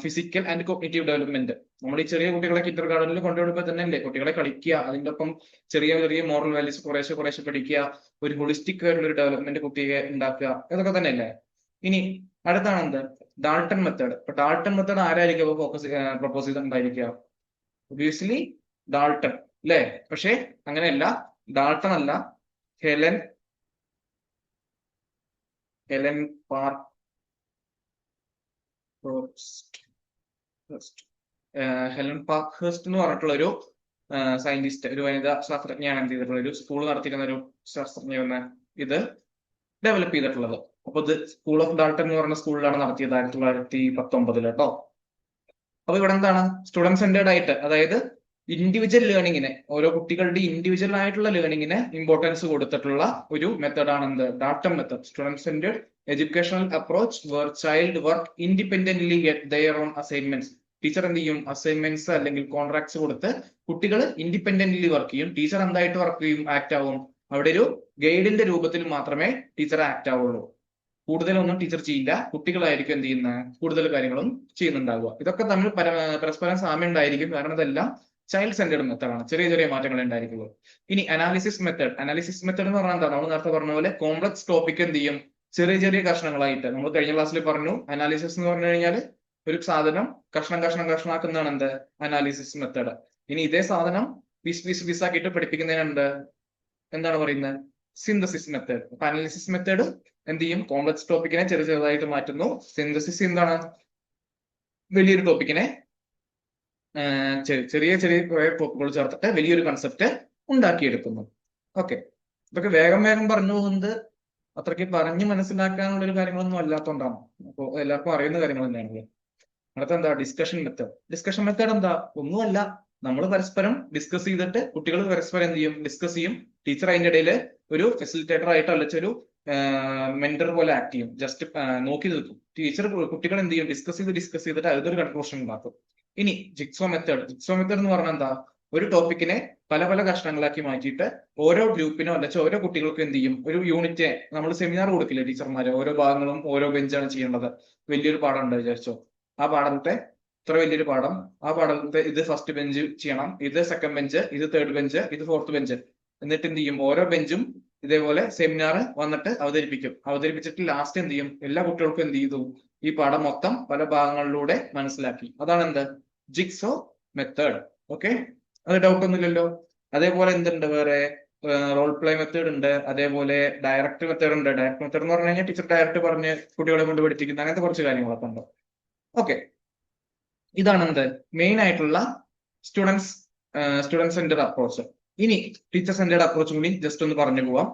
physical and cognitive development. നമ്മൾ ഈ ചെറിയ കുട്ടികളെ കിൻഡർ ഗാർഡനിൽ കൊണ്ടുപോകുമ്പോൾ തന്നെ അല്ലേ കുട്ടികളെ കളിക്കുക, അതിന്റെ ഒപ്പം ചെറിയ മോറൽ വാല്യൂസ് കുറേശ്ശെ പഠിക്കുക, ഒരു ഹോളിസ്റ്റിക് ആയിട്ടുള്ള ഒരു ഡെവലപ്മെന്റ് കുട്ടിയെ ഉണ്ടാക്കുക, ഇതൊക്കെ തന്നെ അല്ലേ. ഇനി അടുത്താണ് എന്ത്, ഡാൾട്ടൺ മെത്തേഡ്. ഇപ്പൊ ഡാൾട്ടൺ മെത്തേഡ് ആരായിരിക്കും പ്രപ്പോസ് ചെയ്തിട്ടുണ്ടായിരിക്കുക, ഒബിയസ്ലി ഡാൾട്ടൺ അല്ലേ. പക്ഷെ അങ്ങനെയല്ല, ഡാൾട്ടൺ അല്ല, ഹെലൻ പാർക്ക്ഹേസ്റ്റ് എന്ന് പറഞ്ഞിട്ടുള്ള ഒരു സയന്റിസ്റ്റ്, ഒരു വനിതാ ശാസ്ത്രജ്ഞയാണ് എന്ത് ചെയ്തിട്ടുള്ള ഒരു സ്കൂൾ നടത്തിയിരുന്ന ഒരു ശാസ്ത്രജ്ഞ ഇത് ഡെവലപ്പ് ചെയ്തിട്ടുള്ളത്. അപ്പൊ ഇത് സ്കൂൾ ഓഫ് ഡാൾട്ടൺ എന്ന് പറഞ്ഞ സ്കൂളിലാണ് നടത്തിയത് 1919 കേട്ടോ. അപ്പൊ ഇവിടെ എന്താണ് സ്റ്റുഡന്റ് സെന്റേർഡ് ആയിട്ട്, അതായത് ഇൻഡിവിജ്വൽ ലേണിങ്ങിനെ, ഓരോ കുട്ടികളുടെ ഇൻഡിവിജ്വൽ ആയിട്ടുള്ള ലേണിങ്ങിന് ഇമ്പോർട്ടൻസ് കൊടുത്തിട്ടുള്ള ഒരു മെത്തേഡാണ് എന്ത്, Dalton method. Student centred educational approach where child work independently get their own assignments. Teacher എന്ത് ചെയ്യും, അസൈൻമെന്റ്സ് അല്ലെങ്കിൽ കോൺട്രാക്ട്സ് കൊടുത്ത് കുട്ടികൾ ഇൻഡിപെൻഡന്റ്ലി വർക്ക് ചെയ്യും. ടീച്ചർ എന്തായിട്ട് വർക്ക് ചെയ്യും, ആക്ട് ആവും. അവിടെ ഒരു ഗൈഡിന്റെ രൂപത്തിൽ മാത്രമേ ടീച്ചർ ആക്ട് ആവുള്ളൂ. കൂടുതലൊന്നും ടീച്ചർ ചെയ്യില്ല, കുട്ടികളായിരിക്കും എന്ത് ചെയ്യുന്ന കൂടുതൽ കാര്യങ്ങളും ചെയ്യുന്നുണ്ടാവുക. ഇതൊക്കെ തമ്മിൽ പരസ്പരം സാമ്യം ഉണ്ടായിരിക്കും, കാരണം ഇതെല്ലാം ചൈൽഡ് സെന്റേർഡ് മെത്തേഡാണ്. ചെറിയ ചെറിയ മാറ്റങ്ങൾ ഉണ്ടായിരിക്കുള്ളൂ. ഇനി അനാലിസിസ് മെത്തേഡ്. അനാലിസിസ് മെത്തേഡ് എന്ന് പറഞ്ഞാൽ എന്താ, നമ്മൾ നേരത്തെ പറഞ്ഞ പോലെ കോംപ്ലക്സ് ടോപ്പിക് എന്ത് ചെയ്യും, ചെറിയ ചെറിയ കഷ്ണങ്ങളായിട്ട്. നമ്മൾ കഴിഞ്ഞ ക്ലാസ്സിൽ പറഞ്ഞു, അനാലിസിസ് എന്ന് പറഞ്ഞു കഴിഞ്ഞാൽ ഒരു സാധനം കഷ്ണാക്കുന്നതാണ് എന്ത്, അനാലിസിസ് മെത്തേഡ്. ഇനി ഇതേ സാധനം പീസ് ആക്കിയിട്ട് പഠിപ്പിക്കുന്നതിനുണ്ട് എന്താണ് പറയുന്നത്, സിന്തസിസ് മെത്തേഡ്. അപ്പൊ അനാലിസിസ് മെത്തേഡ് എന്ത് ചെയ്യും, കോംപ്ലക്സ് ടോപ്പിക്കിനെ ചെറുതായിട്ട് മാറ്റുന്നു. സിന്തസിസ് എന്താണ്, വലിയൊരു ടോപ്പിക്കിനെ ചെറിയ ചെറിയ കുറെ ടോപ്പിക്കുകൾ ചേർത്തിട്ട് വലിയൊരു കൺസെപ്റ്റ് ഉണ്ടാക്കിയെടുക്കുന്നു. ഓക്കെ, ഇതൊക്കെ വേഗം പറഞ്ഞു പോകുന്നത് അത്രയ്ക്ക് പറഞ്ഞ് മനസ്സിലാക്കാനുള്ള ഒരു കാര്യങ്ങളൊന്നും അല്ലാത്തതുകൊണ്ടാണ്. അപ്പോൾ എല്ലാവർക്കും അറിയുന്ന കാര്യങ്ങൾ തന്നെയാണല്ലോ. അടുത്ത എന്താ, ഡിസ്കഷൻ മെത്തേഡ്. ഡിസ്കഷൻ മെത്തേഡ് എന്താ, ഒന്നുമല്ല, നമ്മൾ പരസ്പരം ഡിസ്കസ് ചെയ്തിട്ട് കുട്ടികൾ പരസ്പരം എന്ത് ചെയ്യും, ഡിസ്കസ് ചെയ്യും. ടീച്ചർ അതിന്റെ ഇടയിൽ ഒരു ഫെസിലിറ്റേറ്റർ ആയിട്ട് അല്ലച്ചൊരു മെന്റർ പോലെ ആക്ട് ചെയ്യും, ജസ്റ്റ് നോക്കി നിൽക്കും. ടീച്ചർ കുട്ടികൾ എന്ത് ചെയ്യും, ഡിസ്കസ് ചെയ്തിട്ട് അതൊരു കൺക്ലൂഷൻ ഉണ്ടാക്കും. ഇനി ജിക്സോ മെത്തേഡ്. ജിക്സോ മെത്തേഡ് എന്ന് പറഞ്ഞാൽ എന്താ, ഒരു ടോപ്പിക്കിനെ പല പല കഷ്ണങ്ങളാക്കി മാറ്റിയിട്ട് ഓരോ ഗ്രൂപ്പിനോ അല്ലെങ്കിൽ ഓരോ കുട്ടികൾക്കും എന്ത് ചെയ്യും, ഒരു യൂണിറ്റ്. നമ്മൾ സെമിനാർ കൊടുക്കില്ലേ ടീച്ചർമാര്, ഓരോ ഭാഗങ്ങളും ഓരോ ബെഞ്ചാണ് ചെയ്യേണ്ടത്. വലിയൊരു പാഠം ഉണ്ട് വിചാരിച്ചോ, ആ പാഠത്തെ ഇത്ര വലിയൊരു പാഠം, ആ പാഠത്തെ ഇത് ഫസ്റ്റ് ബെഞ്ച് ചെയ്യണം, ഇത് സെക്കൻഡ് ബെഞ്ച്, ഇത് തേർഡ് ബെഞ്ച്, ഇത് ഫോർത്ത് ബെഞ്ച്. എന്നിട്ട് എന്ത് ചെയ്യും, ഓരോ ബെഞ്ചും ഇതേപോലെ സെമിനാർ വന്നിട്ട് അവതരിപ്പിച്ചിട്ട് ലാസ്റ്റ് എന്ത് ചെയ്യും, എല്ലാ കുട്ടികൾക്കും എന്ത് ചെയ്തു, ഈ പാഠം മൊത്തം പല ഭാഗങ്ങളിലൂടെ മനസ്സിലാക്കി. അതാണ് എന്ത്, ജിക്സോ മെത്തേഡ്. ഓക്കെ, അത് ഡൗട്ട് ഒന്നുമില്ലല്ലോ. അതേപോലെ എന്തുണ്ട് വേറെ, റോൾ പ്ലേ മെത്തേഡ് ഉണ്ട്, അതേപോലെ ഡയറക്റ്റ് മെത്തേഡ് ഉണ്ട്. ഡയറക്റ്റ് മെത്തേഡ് എന്ന് പറഞ്ഞു കഴിഞ്ഞാൽ ടീച്ചർ ഡയറക്റ്റ് പറഞ്ഞ് കുട്ടികളെ കൊണ്ട് പഠിപ്പിക്കുന്ന അങ്ങനത്തെ കുറച്ച് കാര്യങ്ങളൊക്കെ ഉണ്ട്. ഓക്കെ, ഇതാണ് എന്ത്, മെയിൻ ആയിട്ടുള്ള സ്റ്റുഡന്റ് സെന്റർ അപ്രോച്ച്. ഇനി ടീച്ചർ സെന്റേർഡ് അപ്രോച്ച് കൂടി ജസ്റ്റ് ഒന്ന് പറഞ്ഞു പോവാം.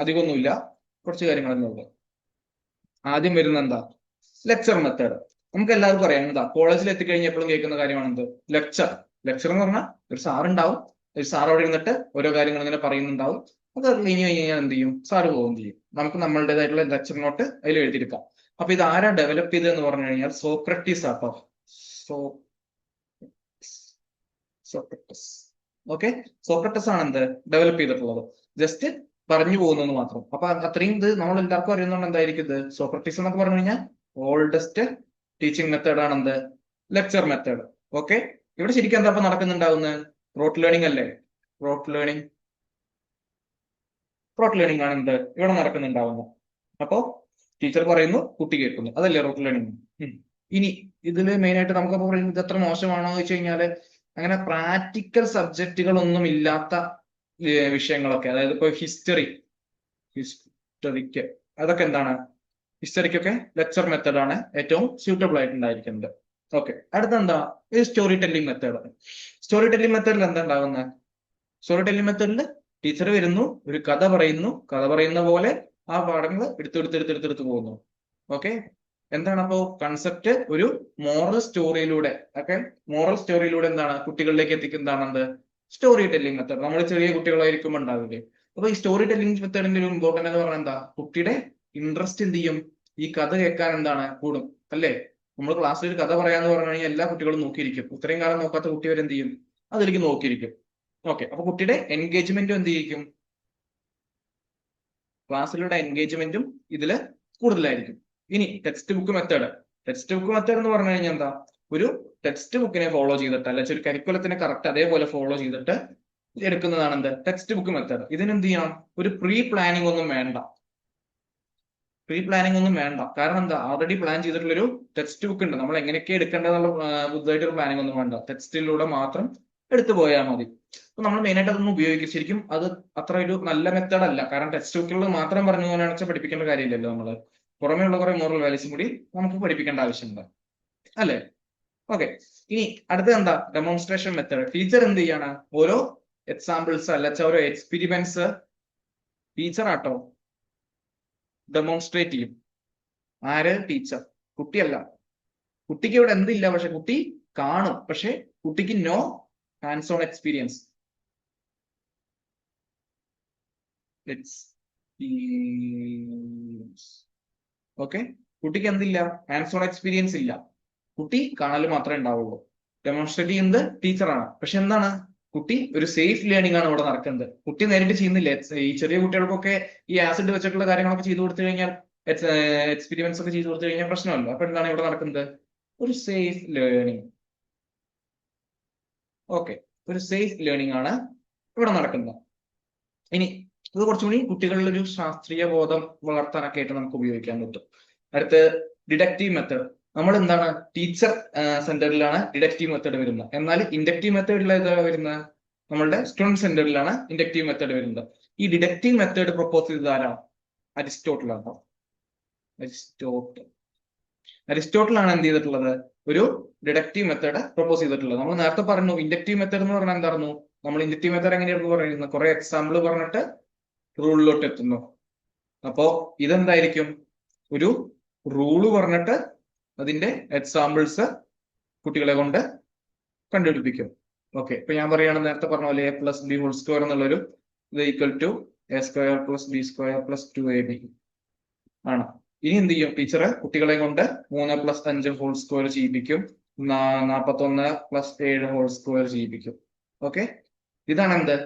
അധികമൊന്നുമില്ല, കുറച്ച് കാര്യങ്ങളൊന്നും ഉള്ളു. ആദ്യം വരുന്ന എന്താ, ലെക്ചർ മെത്തേഡ്. നമുക്ക് എല്ലാവർക്കും അറിയാം എന്താ, കോളേജിൽ എത്തിക്കഴിഞ്ഞാൽ എപ്പോഴും കേൾക്കുന്ന കാര്യമാണ് എന്ത്, ലെക്ചർ. ലെക്ചർ എന്ന് പറഞ്ഞാൽ ഒരു സാർ ഉണ്ടാവും, ഒരു സാർ അവിടെ ഇരുന്നിട്ട് ഓരോ കാര്യങ്ങൾ ഇങ്ങനെ പറയുന്നുണ്ടാവും. അത് കഴിഞ്ഞ് കഴിഞ്ഞാൽ എന്ത് ചെയ്യും, സാറ് പോവുകയും ചെയ്യും. നമുക്ക് നമ്മളുടേതായിട്ടുള്ള ലെക്ചർ നോട്ട് അതിൽ എഴുതിയെടുക്കാം. അപ്പൊ ഇത് ആരാ ഡെവലപ്പ് ചെയ്തതെന്ന് പറഞ്ഞു കഴിഞ്ഞാൽ സോക്രട്ടീസ് ആട്ടോ. ഓക്കെ, സോക്രട്ടസ് ആണ് എന്ത് ഡെവലപ്പ് ചെയ്തിട്ടുള്ളത്. ജസ്റ്റ് പറഞ്ഞു പോകുന്നത് മാത്രം. അപ്പൊ അത്രയും ഇത് നമ്മൾ എല്ലാവർക്കും അറിയുന്നതുകൊണ്ട് എന്തായിരിക്കും ഇത്, സോക്രട്ടീസ് എന്നൊക്കെ പറഞ്ഞു കഴിഞ്ഞാൽ ഓൾഡസ്റ്റ് ടീച്ചിങ് മെത്തേഡ് ആണ് എന്ത്, ലെക്ചർ മെത്തേഡ്. ഓക്കെ, ഇവിടെ ശരിക്കും എന്താ നടക്കുന്നുണ്ടാവുന്നത്, റോട്ട് ലേണിംഗ് അല്ലേ. റോട്ട് ലേണിംഗ് ആണ് എന്ത് ഇവിടെ നടക്കുന്നുണ്ടാവുന്നത്. അപ്പോ ടീച്ചർ പറയുന്നു, കുട്ടി കേൾക്കുന്നു, അതല്ലേ റോട്ട് ലേണിംഗ്. ഇനി ഇതില് മെയിൻ ആയിട്ട് നമുക്ക് പറയുന്നത് ഇത് എത്ര മോശമാണോ എന്ന് വെച്ച് കഴിഞ്ഞാല്, അങ്ങനെ പ്രാക്ടിക്കൽ സബ്ജക്റ്റുകളൊന്നും ഇല്ലാത്ത വിഷയങ്ങളൊക്കെ, അതായത് ഇപ്പൊ ഹിസ്റ്ററിക്ക് അതൊക്കെ എന്താണ്, ഹിസ്റ്ററിക്കൊക്കെ ലെക്ചർ മെത്തേഡാണ് ഏറ്റവും സ്യൂട്ടബിൾ ആയിട്ടുണ്ടായിരിക്കുന്നത്. ഓക്കെ, അടുത്തെന്താ, ഇത് story telling method. Story telling മെത്തേഡിൽ എന്താ ഉണ്ടാവുന്നത്, സ്റ്റോറി ടെല്ലിംഗ് മെത്തേഡിൽ ടീച്ചർ വരുന്നു, ഒരു കഥ പറയുന്ന പോലെ ആ പാഠങ്ങൾ എടുത്തെടുത്ത് പോകുന്നു. ഓക്കെ, എന്താണ് അപ്പോ കൺസെപ്റ്റ്, ഒരു മോറൽ സ്റ്റോറിയിലൂടെ എന്താണ് കുട്ടികളിലേക്ക് എത്തിക്കുന്നതാണ് എന്ത്, സ്റ്റോറി ടെല്ലിംഗ് മെത്തേഡ്. നമ്മൾ ചെറിയ കുട്ടികളായിരിക്കുമ്പോൾ ഉണ്ടാവില്ലേ. അപ്പൊ ഈ സ്റ്റോറി ടെല്ലിംഗ് മെത്തേഡിന്റെ ഒരു ഇമ്പോർട്ടന്റ് എന്ന് പറഞ്ഞാൽ എന്താ, കുട്ടിയുടെ ഇൻട്രസ്റ്റ് എന്ത് ചെയ്യും, ഈ കഥ കേൾക്കാൻ എന്താണ് കൂടും അല്ലേ. നമ്മൾ ക്ലാസ്സിൽ ഒരു കഥ പറയാന്ന് പറഞ്ഞു കഴിഞ്ഞാൽ എല്ലാ കുട്ടികളും നോക്കിയിരിക്കും. ഇത്രയും കാലം നോക്കാത്ത കുട്ടി വരെ എന്ത് ചെയ്യും, അതിലേക്ക് നോക്കിയിരിക്കും. ഓക്കെ, അപ്പൊ കുട്ടിയുടെ എൻഗേജ്മെന്റും എന്ത് ചെയ്യും, ക്ലാസ്സിലുള്ള എൻഗേജ്മെന്റും ഇതില് കൂടുതലായിരിക്കും. ഇനി ടെക്സ്റ്റ് ബുക്ക് മെത്തേഡ് എന്ന് പറഞ്ഞു കഴിഞ്ഞാൽ എന്താ, ഒരു ടെക്സ്റ്റ് ബുക്കിനെ ഫോളോ ചെയ്തിട്ട് അല്ലെങ്കിൽ ഒരു കരിക്കുലത്തിനെ കറക്റ്റ് അതേപോലെ ഫോളോ ചെയ്തിട്ട് എടുക്കുന്നതാണ് എന്ത്, ടെക്സ്റ്റ് ബുക്ക് മെത്തേഡ്. ഇതിനെന്ത് ചെയ്യണം, ഒരു പ്രീ പ്ലാനിങ് ഒന്നും വേണ്ട. കാരണം എന്താ, ഓൾറെഡി പ്ലാൻ ചെയ്തിട്ടുള്ളൊരു ടെക്സ്റ്റ് ബുക്ക് ഉണ്ട്. നമ്മൾ എങ്ങനെയൊക്കെ എടുക്കേണ്ടതെന്നുള്ള പുതുതായിട്ടൊരു പ്ലാനിങ് ഒന്നും വേണ്ട, ടെക്സ്റ്റിലൂടെ മാത്രം എടുത്തു പോയാൽ മതി. അപ്പൊ നമ്മൾ മെയിനായിട്ട് അതൊന്നും ഉപയോഗിക്കും. ശരിക്കും അത് അത്ര ഒരു നല്ല മെത്തേഡ് അല്ല. കാരണം ടെക്സ്റ്റ് ബുക്കിൽ മാത്രം പറഞ്ഞു പോകാനാണെന്ന് വെച്ചാൽ പഠിപ്പിക്കേണ്ട കാര്യമില്ലല്ലോ. നമ്മള് പുറമേ ഉള്ള കുറെ മോറൽ വാല്യൂസും കൂടി നമുക്ക് പഠിപ്പിക്കേണ്ട ആവശ്യമുണ്ട് അല്ലേ. ഓക്കെ, ഇനി അടുത്തത് എന്താ, ഡെമോൺസ്ട്രേഷൻ മെത്തേഡ്. ടീച്ചർ എന്ത് ചെയ്യാണ്, ഓരോ എക്സാമ്പിൾസ് അല്ല ഓരോ എക്സ്പെരിമെന്റ്സ് ടീച്ചർ ആട്ടോ ഡെമോൺസ്ട്രേറ്റ് ചെയ്യും. ആര്? ടീച്ചർ, കുട്ടിയല്ല. കുട്ടിക്ക് ഇവിടെ എന്തില്ല, പക്ഷെ കുട്ടി കാണും, പക്ഷെ കുട്ടിക്ക് no hands on experience. Okay, കുട്ടിക്ക് എന്തില്ല? ഹാൻഡ്സ് ഓൺ എക്സ്പീരിയൻസ് ഇല്ല. കുട്ടി കാണൽ മാത്രമേ ഉണ്ടാവുള്ളൂ. ഡെമോൺസ്ട്രേറ്റ് ചെയ്യുന്നത് ടീച്ചറാണ്. പക്ഷെ എന്താണ്, കുട്ടി ഒരു സേഫ് ലേണിംഗ് ആണ് ഇവിടെ നടക്കുന്നത്. കുട്ടി നേരിട്ട് ചെയ്യുന്നില്ല. ഈ ചെറിയ കുട്ടികൾക്കൊക്കെ ഈ ആസിഡ് വെച്ചിട്ടുള്ള കാര്യങ്ങളൊക്കെ ചെയ്തു കൊടുത്തു കഴിഞ്ഞാൽ, എക്സ്പീരിമെന്റ്സ് ഒക്കെ ചെയ്തു കൊടുത്തു കഴിഞ്ഞാൽ പ്രശ്നമല്ല. അപ്പൊ എന്താണ് ഇവിടെ നടക്കുന്നത്? ഒരു സേഫ് ലേണിംഗ്. ഓക്കെ, ഒരു സേഫ് ലേണിംഗ് ആണ് ഇവിടെ നടക്കുന്നത്. ഇനി ഇത് കുറച്ചുകൂടി കുട്ടികളിൽ ഒരു ശാസ്ത്രീയ ബോധം വളർത്താനൊക്കെ ആയിട്ട് നമുക്ക് ഉപയോഗിക്കാൻ പറ്റും. അടുത്ത് ഡിഡക്റ്റീവ് മെത്തേഡ്. നമ്മൾ എന്താണ്, ടീച്ചർ സെന്ററിലാണ് ഡിഡക്റ്റീവ് മെത്തേഡ് വരുന്നത്. എന്നാൽ ഇൻഡക്റ്റീവ് മെത്തേഡിൽ ഏതാണ് വരുന്നത്? നമ്മളുടെ സ്റ്റുഡന്റ് സെന്ററിലാണ് ഇൻഡക്റ്റീവ് മെത്തേഡ് വരുന്നത്. ഈ ഡിഡക്റ്റീവ് മെത്തേഡ് പ്രൊപ്പോസ് ചെയ്തത് ആരാണ്? അരിസ്റ്റോട്ടിൽ ആണ്. അരിസ്റ്റോട്ടിൽ ആണ് എന്ത് ചെയ്തിട്ടുള്ളത്? ഒരു ഡിഡക്റ്റീവ് മെത്തേഡ് പ്രൊപ്പോസ് ചെയ്തിട്ടുള്ളത്. നമ്മൾ നേരത്തെ പറഞ്ഞു ഇൻഡക്റ്റീവ് മെത്തേഡ് എന്ന് പറഞ്ഞാൽ എന്തായിരുന്നു? നമ്മൾ ഇൻഡക്റ്റീവ് മെത്തേഡ് എങ്ങനെയായിരുന്നു പറയുന്നത്? കുറെ എക്സാമ്പിൾ പറഞ്ഞിട്ട് റൂളിലോട്ട് എത്തുന്നു. അപ്പോ ഇതെന്തായിരിക്കും? ഒരു റൂള് പറഞ്ഞിട്ട് അതിന്റെ എക്സാമ്പിൾസ് കുട്ടികളെ കൊണ്ട് കണ്ടുപിടിപ്പിക്കും. ഓക്കെ, ഇപ്പൊ ഞാൻ പറയുകയാണ് നേരത്തെ പറഞ്ഞ പോലെ a+b² എന്നുള്ളൊരു ഇത് equal to a² + b² + 2ab ആണ്. ഇനി എന്ത് ചെയ്യും? ടീച്ചർ കുട്ടികളെ കൊണ്ട് 3+5² ചെയ്യിപ്പിക്കും, 41 + 7² ചെയ്യിപ്പിക്കും. ഓക്കെ, ഇതാണ് എന്ത്?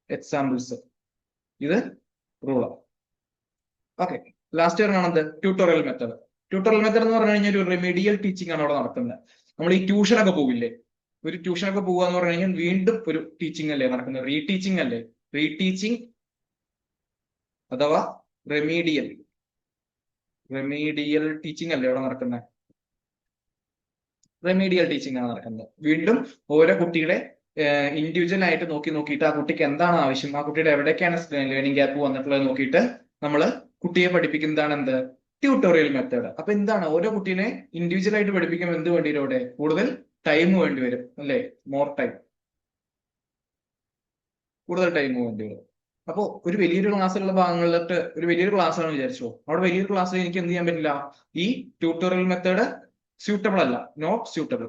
എക്സാമ്പിൾസ്. ഇത് റൂള്. ഓക്കെ, ലാസ്റ്റ് വരുന്നത് ട്യൂട്ടോറിയൽ മെത്തേഡ്. ട്യൂട്ടോറിയൽ മെത്തേഡ് എന്ന് പറഞ്ഞു കഴിഞ്ഞാൽ ഒരു റെമീഡിയൽ ടീച്ചിങ് ആണ് അവിടെ നടക്കുന്നത്. നമ്മൾ ഈ ട്യൂഷനൊക്കെ പോകില്ലേ, ഒരു ട്യൂഷനൊക്കെ പോകുക എന്ന് പറഞ്ഞു കഴിഞ്ഞാൽ വീണ്ടും ഒരു ടീച്ചിങ് അല്ലേ നടക്കുന്നത്? റീടീച്ചിങ് അല്ലേ? റീടീച്ചിങ് അഥവാ റെമീഡിയൽ ടീച്ചിങ് അല്ലേ അവിടെ നടക്കുന്നത്? റെമീഡിയൽ ടീച്ചിങ് ആണ് നടക്കുന്നത്. വീണ്ടും ഓരോ കുട്ടിയുടെ ഇൻഡിവിജ്വൽ ആയിട്ട് നോക്കിയിട്ട് ആ കുട്ടിക്ക് എന്താണ് ആവശ്യം, ആ കുട്ടിയുടെ എവിടേക്കാണ് ലേണിംഗ് ഗ്യാപ്പ് വന്നിട്ടുള്ളത് നോക്കിയിട്ട് നമ്മൾ കുട്ടിയെ പഠിപ്പിക്കുന്നതാണ് എന്ത്? Tutorial method. അപ്പൊ എന്താണ്, ഓരോ കുട്ടീനെ ഇൻഡിവിജ്വൽ ആയിട്ട് പഠിപ്പിക്കാൻ എന്ത് വേണ്ടി വരും? ഇവിടെ കൂടുതൽ ടൈം വേണ്ടി വരും അല്ലേ? മോർ ടൈം, കൂടുതൽ ടൈം വേണ്ടി വരും. അപ്പോ ഒരു വലിയൊരു ക്ലാസ്സിലുള്ള ഭാഗങ്ങളിലിട്ട് ഒരു വലിയൊരു ക്ലാസ് ആണ് വിചാരിച്ചോ, അവിടെ വലിയൊരു ക്ലാസ്സിൽ എനിക്ക് എന്ത് ചെയ്യാൻ പറ്റില്ല? ഈ ട്യൂട്ടോറിയൽ മെത്തേഡ് സ്യൂട്ടബിൾ അല്ല, നോട്ട് സ്യൂട്ടബിൾ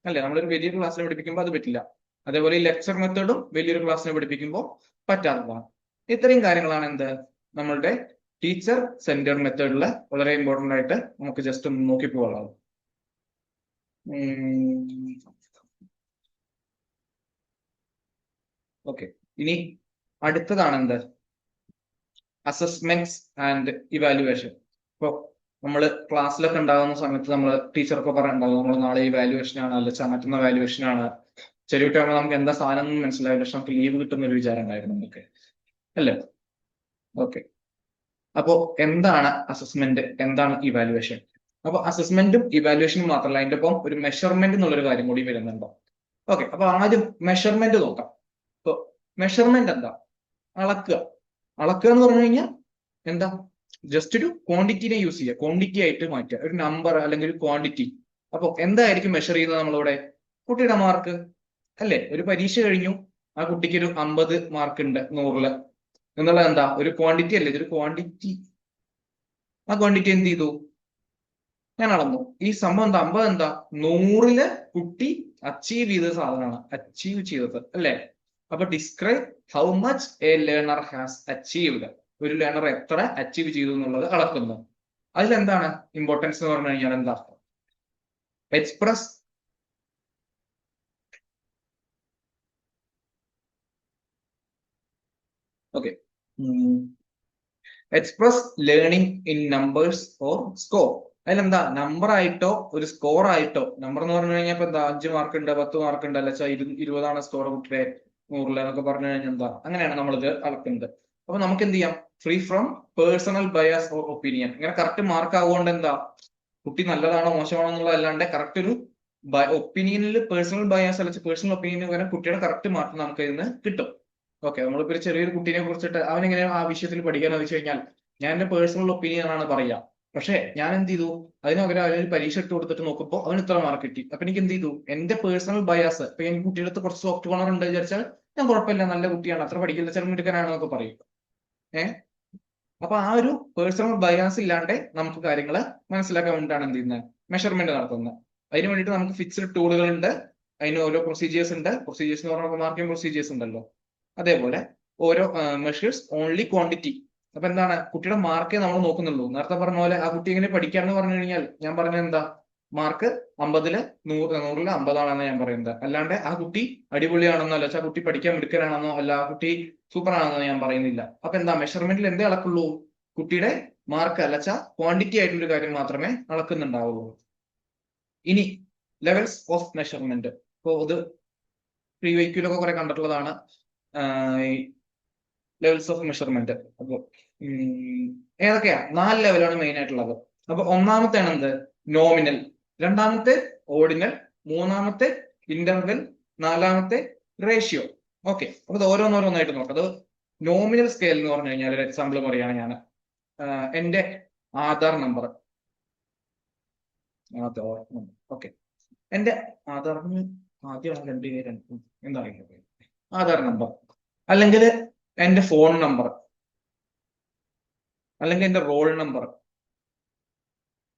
അല്ലെ? നമ്മളൊരു വലിയൊരു ക്ലാസ്സിനെ പഠിപ്പിക്കുമ്പോൾ അത് പറ്റില്ല. അതേപോലെ ഈ ലെക്ചർ മെത്തേഡും വലിയൊരു ക്ലാസ്സിനെ പഠിപ്പിക്കുമ്പോൾ പറ്റാത്തതാണ്. ഇത്രയും കാര്യങ്ങളാണ് എന്ത്, നമ്മളുടെ ടീച്ചർ സെന്റർ മെത്തേഡില് വളരെ ഇമ്പോർട്ടന്റ് ആയിട്ട് നമുക്ക് ജസ്റ്റ് ഒന്ന് നോക്കി പോകാനുള്ളത്. ഓക്കെ, ഇനി അടുത്തതാണ് എന്ത്? Assessments and evaluation. ഇപ്പൊ നമ്മൾ ക്ലാസ്സിലൊക്കെ ഉണ്ടാകുന്ന സമയത്ത് നമ്മൾ ടീച്ചറൊക്കെ പറയുന്നുണ്ടാവും, നമ്മൾ നാളെ ഇവാലുവേഷൻ ആണ്, അല്ല മറ്റന്ന വാലുവേഷൻ ആണ്. ചെറിയ കുട്ടിയാകുമ്പോൾ നമുക്ക് എന്താ സാധനം എന്ന് മനസ്സിലായില്ല, പക്ഷെ നമുക്ക് ലീവ് കിട്ടുന്ന ഒരു വിചാരം ഉണ്ടായിരുന്നു നമുക്ക്, അല്ലേ? ഓക്കെ, അപ്പോ എന്താണ് അസസ്മെന്റ്, എന്താണ് ഇവാലുവേഷൻ? അപ്പൊ അസസ്മെന്റും ഇവാലുവേഷനും മാത്രമല്ല, അതിന്റെ ഒപ്പം ഒരു മെഷർമെന്റ് എന്നുള്ളൊരു കാര്യം കൂടി വരുന്നുണ്ടോ? ഓക്കെ, അപ്പൊ ആദ്യം മെഷർമെന്റ് നോക്കാം. ഇപ്പൊ മെഷർമെന്റ് എന്താ? അളക്കുക. അളക്കുക എന്ന് പറഞ്ഞു കഴിഞ്ഞാൽ എന്താ? ജസ്റ്റ് ഒരു ക്വാണ്ടിറ്റിനെ യൂസ് ചെയ്യുക, ക്വാണ്ടിറ്റി ആയിട്ട് മാറ്റുക, ഒരു നമ്പർ അല്ലെങ്കിൽ ഒരു ക്വാണ്ടിറ്റി. അപ്പൊ എന്തായിരിക്കും മെഷർ ചെയ്യുന്നത് നമ്മളിവിടെ? കുട്ടിയുടെ മാർക്ക് അല്ലേ? ഒരു പരീക്ഷ കഴിഞ്ഞു, ആ കുട്ടിക്ക് ഒരു 50 മാർക്ക് ഉണ്ട് 100-ല് എന്നുള്ളത് എന്താ? ഒരു ക്വാണ്ടിറ്റി അല്ലേ? ഇതൊരു ക്വാണ്ടിറ്റി. ആ ക്വാണ്ടിറ്റി എന്ത് ചെയ്തു? ഞാൻ അളന്നു. ഈ സംഭവം എന്താ? 50 എന്താ? 100-ല് കുട്ടി അച്ചീവ് ചെയ്ത സാധനമാണ്, അച്ചീവ് ചെയ്തത് അല്ലേ? അപ്പൊ describe how much A learner has achieved. ഒരു ലേണർ എത്ര അച്ചീവ് ചെയ്തു എന്നുള്ളത് അളക്കുന്നു. അതിലെന്താണ് ഇമ്പോർട്ടൻസ് എന്ന് പറഞ്ഞു കഴിഞ്ഞാൽ എന്താ? Express okay, express learning in numbers or score. അതിലെന്താ? നമ്പർ ആയിട്ടോ ഒരു സ്കോർ ആയിട്ടോ. നമ്പർ എന്ന് പറഞ്ഞു കഴിഞ്ഞാൽ ഇപ്പൊ എന്താ? 5 മാർക്ക് ഉണ്ട്, 10 മാർക്ക് ഉണ്ട്, അല്ല 20 സ്കോർ കുട്ടിയെ 100-ല് എന്നൊക്കെ പറഞ്ഞു കഴിഞ്ഞാൽ എന്താ? അങ്ങനെയാണ് നമ്മളിത് അളക്കുന്നത്. അപ്പൊ നമുക്ക് എന്ത് ചെയ്യാം? Free from personal bias or opinion. ഇങ്ങനെ കറക്റ്റ് മാർക്ക് ആവുകൊണ്ട് എന്താ? കുട്ടി നല്ലതാണോ മോശമാണോ എന്നുള്ളതല്ലാണ്ട് കറക്റ്റ് ഒരു ഒപ്പീനിയനിൽ പേഴ്സണൽ ബയാസ് അല്ല, പേഴ്സണൽ ഒപ്പീനിയന് പകരം കുട്ടിയുടെ കറക്റ്റ് മാർക്ക് നമുക്ക് ഇതിന് കിട്ടും. ഓക്കെ, നമ്മളിപ്പോ ഒരു ചെറിയൊരു കുട്ടീനെ കുറിച്ചിട്ട് അവൻ എങ്ങനെയാണ് ആ വിഷയത്തിൽ പഠിക്കാന്ന് വെച്ച് കഴിഞ്ഞാൽ ഞാൻ എന്റെ പേഴ്സണൽ ഒപ്പീനിയൻ ആണ് പറയാ. പക്ഷെ ഞാൻ എന്ത് ചെയ്തു? അതിന് പകരം അവനൊരു പരീക്ഷ ഇട്ട് കൊടുത്തിട്ട് നോക്കുമ്പോൾ അവന് ഇത്ര മാർക്ക് കിട്ടി. അപ്പൊ എനിക്ക് എന്ത് ചെയ്തു? എന്റെ പേഴ്സണൽ ബയാസ്, ഇപ്പൊ എനിക്ക് കുട്ടിയുടെ അടുത്ത് കുറച്ച് സോഫ്റ്റ് കോർണർ ഉണ്ട് വിചാരിച്ചാൽ ഞാൻ കുഴപ്പമില്ല, നല്ല കുട്ടിയാണ്, അത്ര പഠിക്കില്ല, ചില മിടുക്കനാണെന്നൊക്കെ പറയും. അപ്പൊ ആ ഒരു പേഴ്സണൽ ബയാസ് ഇല്ലാണ്ട് നമുക്ക് കാര്യങ്ങൾ മനസ്സിലാക്കാൻ വേണ്ടിയിട്ടാണ് എന്ത് ചെയ്യുന്നത്, മെഷർമെന്റ് നടത്തുന്നത്. അതിന് വേണ്ടിയിട്ട് നമുക്ക് ഫിക്സ്ഡ് ടൂളുകൾ ഉണ്ട്, അതിന് ഓരോ പ്രൊസീജിയേഴ്സ് ഉണ്ട്. പ്രൊസീജിയേഴ്സ് എന്ന് പറഞ്ഞാൽ മാർക്കിംഗ് പ്രൊസീജിയേഴ്സ് ഉണ്ടല്ലോ, അതേപോലെ ഓരോ മെഷേഴ്സ് ഓൺലി ക്വാണ്ടിറ്റി. അപ്പൊ എന്താണ്, കുട്ടിയുടെ മാർക്കേ നമ്മൾ നോക്കുന്നുള്ളൂ. നേരത്തെ പറഞ്ഞ പോലെ ആ കുട്ടി എങ്ങനെ പഠിക്കാന്ന് പറഞ്ഞു കഴിഞ്ഞാൽ ഞാൻ പറഞ്ഞത് എന്താ, മാർക്ക് 50-ല് 100-ല് 50 ഞാൻ പറയുന്നത്. അല്ലാണ്ട് ആ കുട്ടി അടിപൊളിയാണെന്നോ അല്ല ആ കുട്ടി പഠിക്കാൻ മിടുക്കനാണെന്നോ അല്ല ആ കുട്ടി സൂപ്പർ ആണെന്നോ ഞാൻ പറയുന്നില്ല. അപ്പൊ എന്താ, മെഷർമെന്റിൽ എന്തേ അളക്കുള്ളൂ, കുട്ടിയുടെ മാർക്ക് അല്ലച്ച ക്വാണ്ടിറ്റി ആയിട്ടുള്ള കാര്യം മാത്രമേ അളക്കുന്നുണ്ടാവുള്ളൂ. ഇനി ലെവൽസ് ഓഫ് മെഷർമെന്റ്, ഇപ്പോ ഇത് പ്രീ വൈക്യൂലൊക്കെ കുറെ കണ്ടിട്ടുള്ളതാണ് ലെവൽസ് ഓഫ് മെഷർമെന്റ്. അപ്പൊ ഏതൊക്കെയാ, 4 ലെവലാണ് മെയിൻ ആയിട്ടുള്ളത്. അപ്പൊ ഒന്നാമത്തെ ആണ് എന്ത്, നോമിനൽ, രണ്ടാമത്തെ ഓർഡിനൽ, മൂന്നാമത്തെ ഇന്റർവെൽ, നാലാമത്തെ റേഷ്യോ. ഓക്കെ, അപ്പൊ ഇത് ഓരോന്നോരോന്നായിട്ട് നോക്കാം. അത് നോമിനൽ സ്കെയിൽ എന്ന് പറഞ്ഞു കഴിഞ്ഞാൽ ഒരു എക്സാമ്പിൾ പറയുകയാണ് ഞാൻ. എന്റെ ആധാർ നമ്പർ, ഓക്കെ, എന്റെ ആധാറിന് ആദ്യം 2 എന്താ പറയുക, ആധാർ നമ്പർ, അല്ലെങ്കിൽ എന്റെ ഫോൺ നമ്പർ, അല്ലെങ്കിൽ എന്റെ റോൾ നമ്പർ,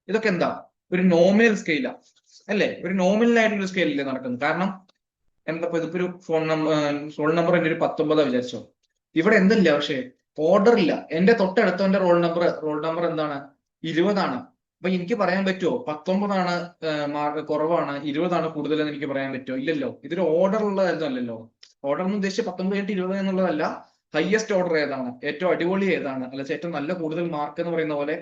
ഇതൊക്കെ എന്താ ഒരു നോമിനൽ സ്കെയിലാ അല്ലേ, ഒരു നോമിനൽ ആയിട്ടുള്ള സ്കെയിലല്ലേ നടക്കുന്നത്. കാരണം എന്താ, ഇതിപ്പോ ഒരു റോൾ നമ്പർ എന്റെ ഒരു 19 വിചാരിച്ചോ, ഇവിടെ എന്തില്ല, പക്ഷേ ഓർഡർ ഇല്ല. എന്റെ തൊട്ടടുത്തവന്റെ റോൾ നമ്പർ എന്താണ്, 20 അപ്പൊ എനിക്ക് പറയാൻ പറ്റുമോ 19 മാർക്ക് കുറവാണ്, 20 കൂടുതൽ എന്ന് എനിക്ക് പറയാൻ പറ്റുമോ? ഇല്ലല്ലോ. ഇതൊരു ഓർഡർ ഉള്ളതല്ലോ. ഓർഡർ എന്ന് ഉദ്ദേശിച്ച് 19-20 എന്നുള്ളതല്ല, ഹയസ്റ്റ് ഓർഡർ ഏതാണ്, ഏറ്റവും അടിപൊളി ഏതാണ്, അല്ല ഏറ്റവും നല്ല കൂടുതൽ മാർക്ക് എന്ന് പറയുന്ന പോലെ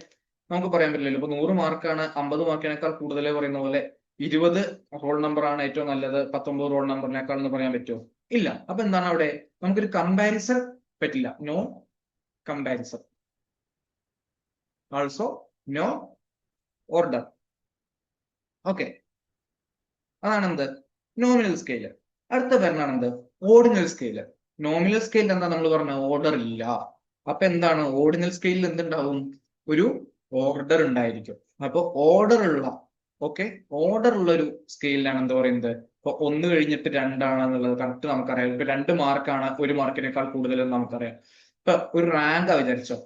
നമുക്ക് പറയാൻ പറ്റില്ലല്ലോ. ഇപ്പൊ 100 മാർക്കാണ് 50 മാർക്കിനേക്കാൾ കൂടുതൽ പറയുന്ന പോലെ 20 റോൾ നമ്പർ ആണ് ഏറ്റവും നല്ലത് 19 റോൾ നമ്പറിനേക്കാൾ എന്ന് പറയാൻ പറ്റുമോ? ഇല്ല. അപ്പൊ എന്താണ് അവിടെ, നമുക്കൊരു കമ്പാരിസൺ പറ്റില്ല. No comparison, also no order. Okay, അതാണ് എന്ത്, നോമിനൽ സ്കെയില്. അടുത്ത പേരാണ് എന്ത്, ഓർഡിനൽ സ്കെയില്. നോമിനൽ സ്കെയിൽ എന്താ നമ്മൾ പറഞ്ഞ, ഓർഡർ ഇല്ല. അപ്പൊ എന്താണ്, ഓർഡിനൽ സ്കെയിലിൽ എന്തുണ്ടാവും, ഒരു ഓർഡർ ഉണ്ടായിരിക്കും. അപ്പൊ ഓർഡർ ഉള്ള, ഓക്കെ, ഓർഡർ ഉള്ള ഒരു സ്കെയിലാണ് എന്താ പറയുന്നത്, ഇപ്പൊ 1 കഴിഞ്ഞിട്ട് 2 ആണെന്നുള്ളത് കറക്റ്റ് നമുക്കറിയാം. ഇപ്പൊ 2 മാർക്കാണ് 1 മാർക്കിനേക്കാൾ കൂടുതൽ എന്ന് നമുക്കറിയാം. ഇപ്പൊ ഒരു റാങ്ക് വിചാരിച്ചോ,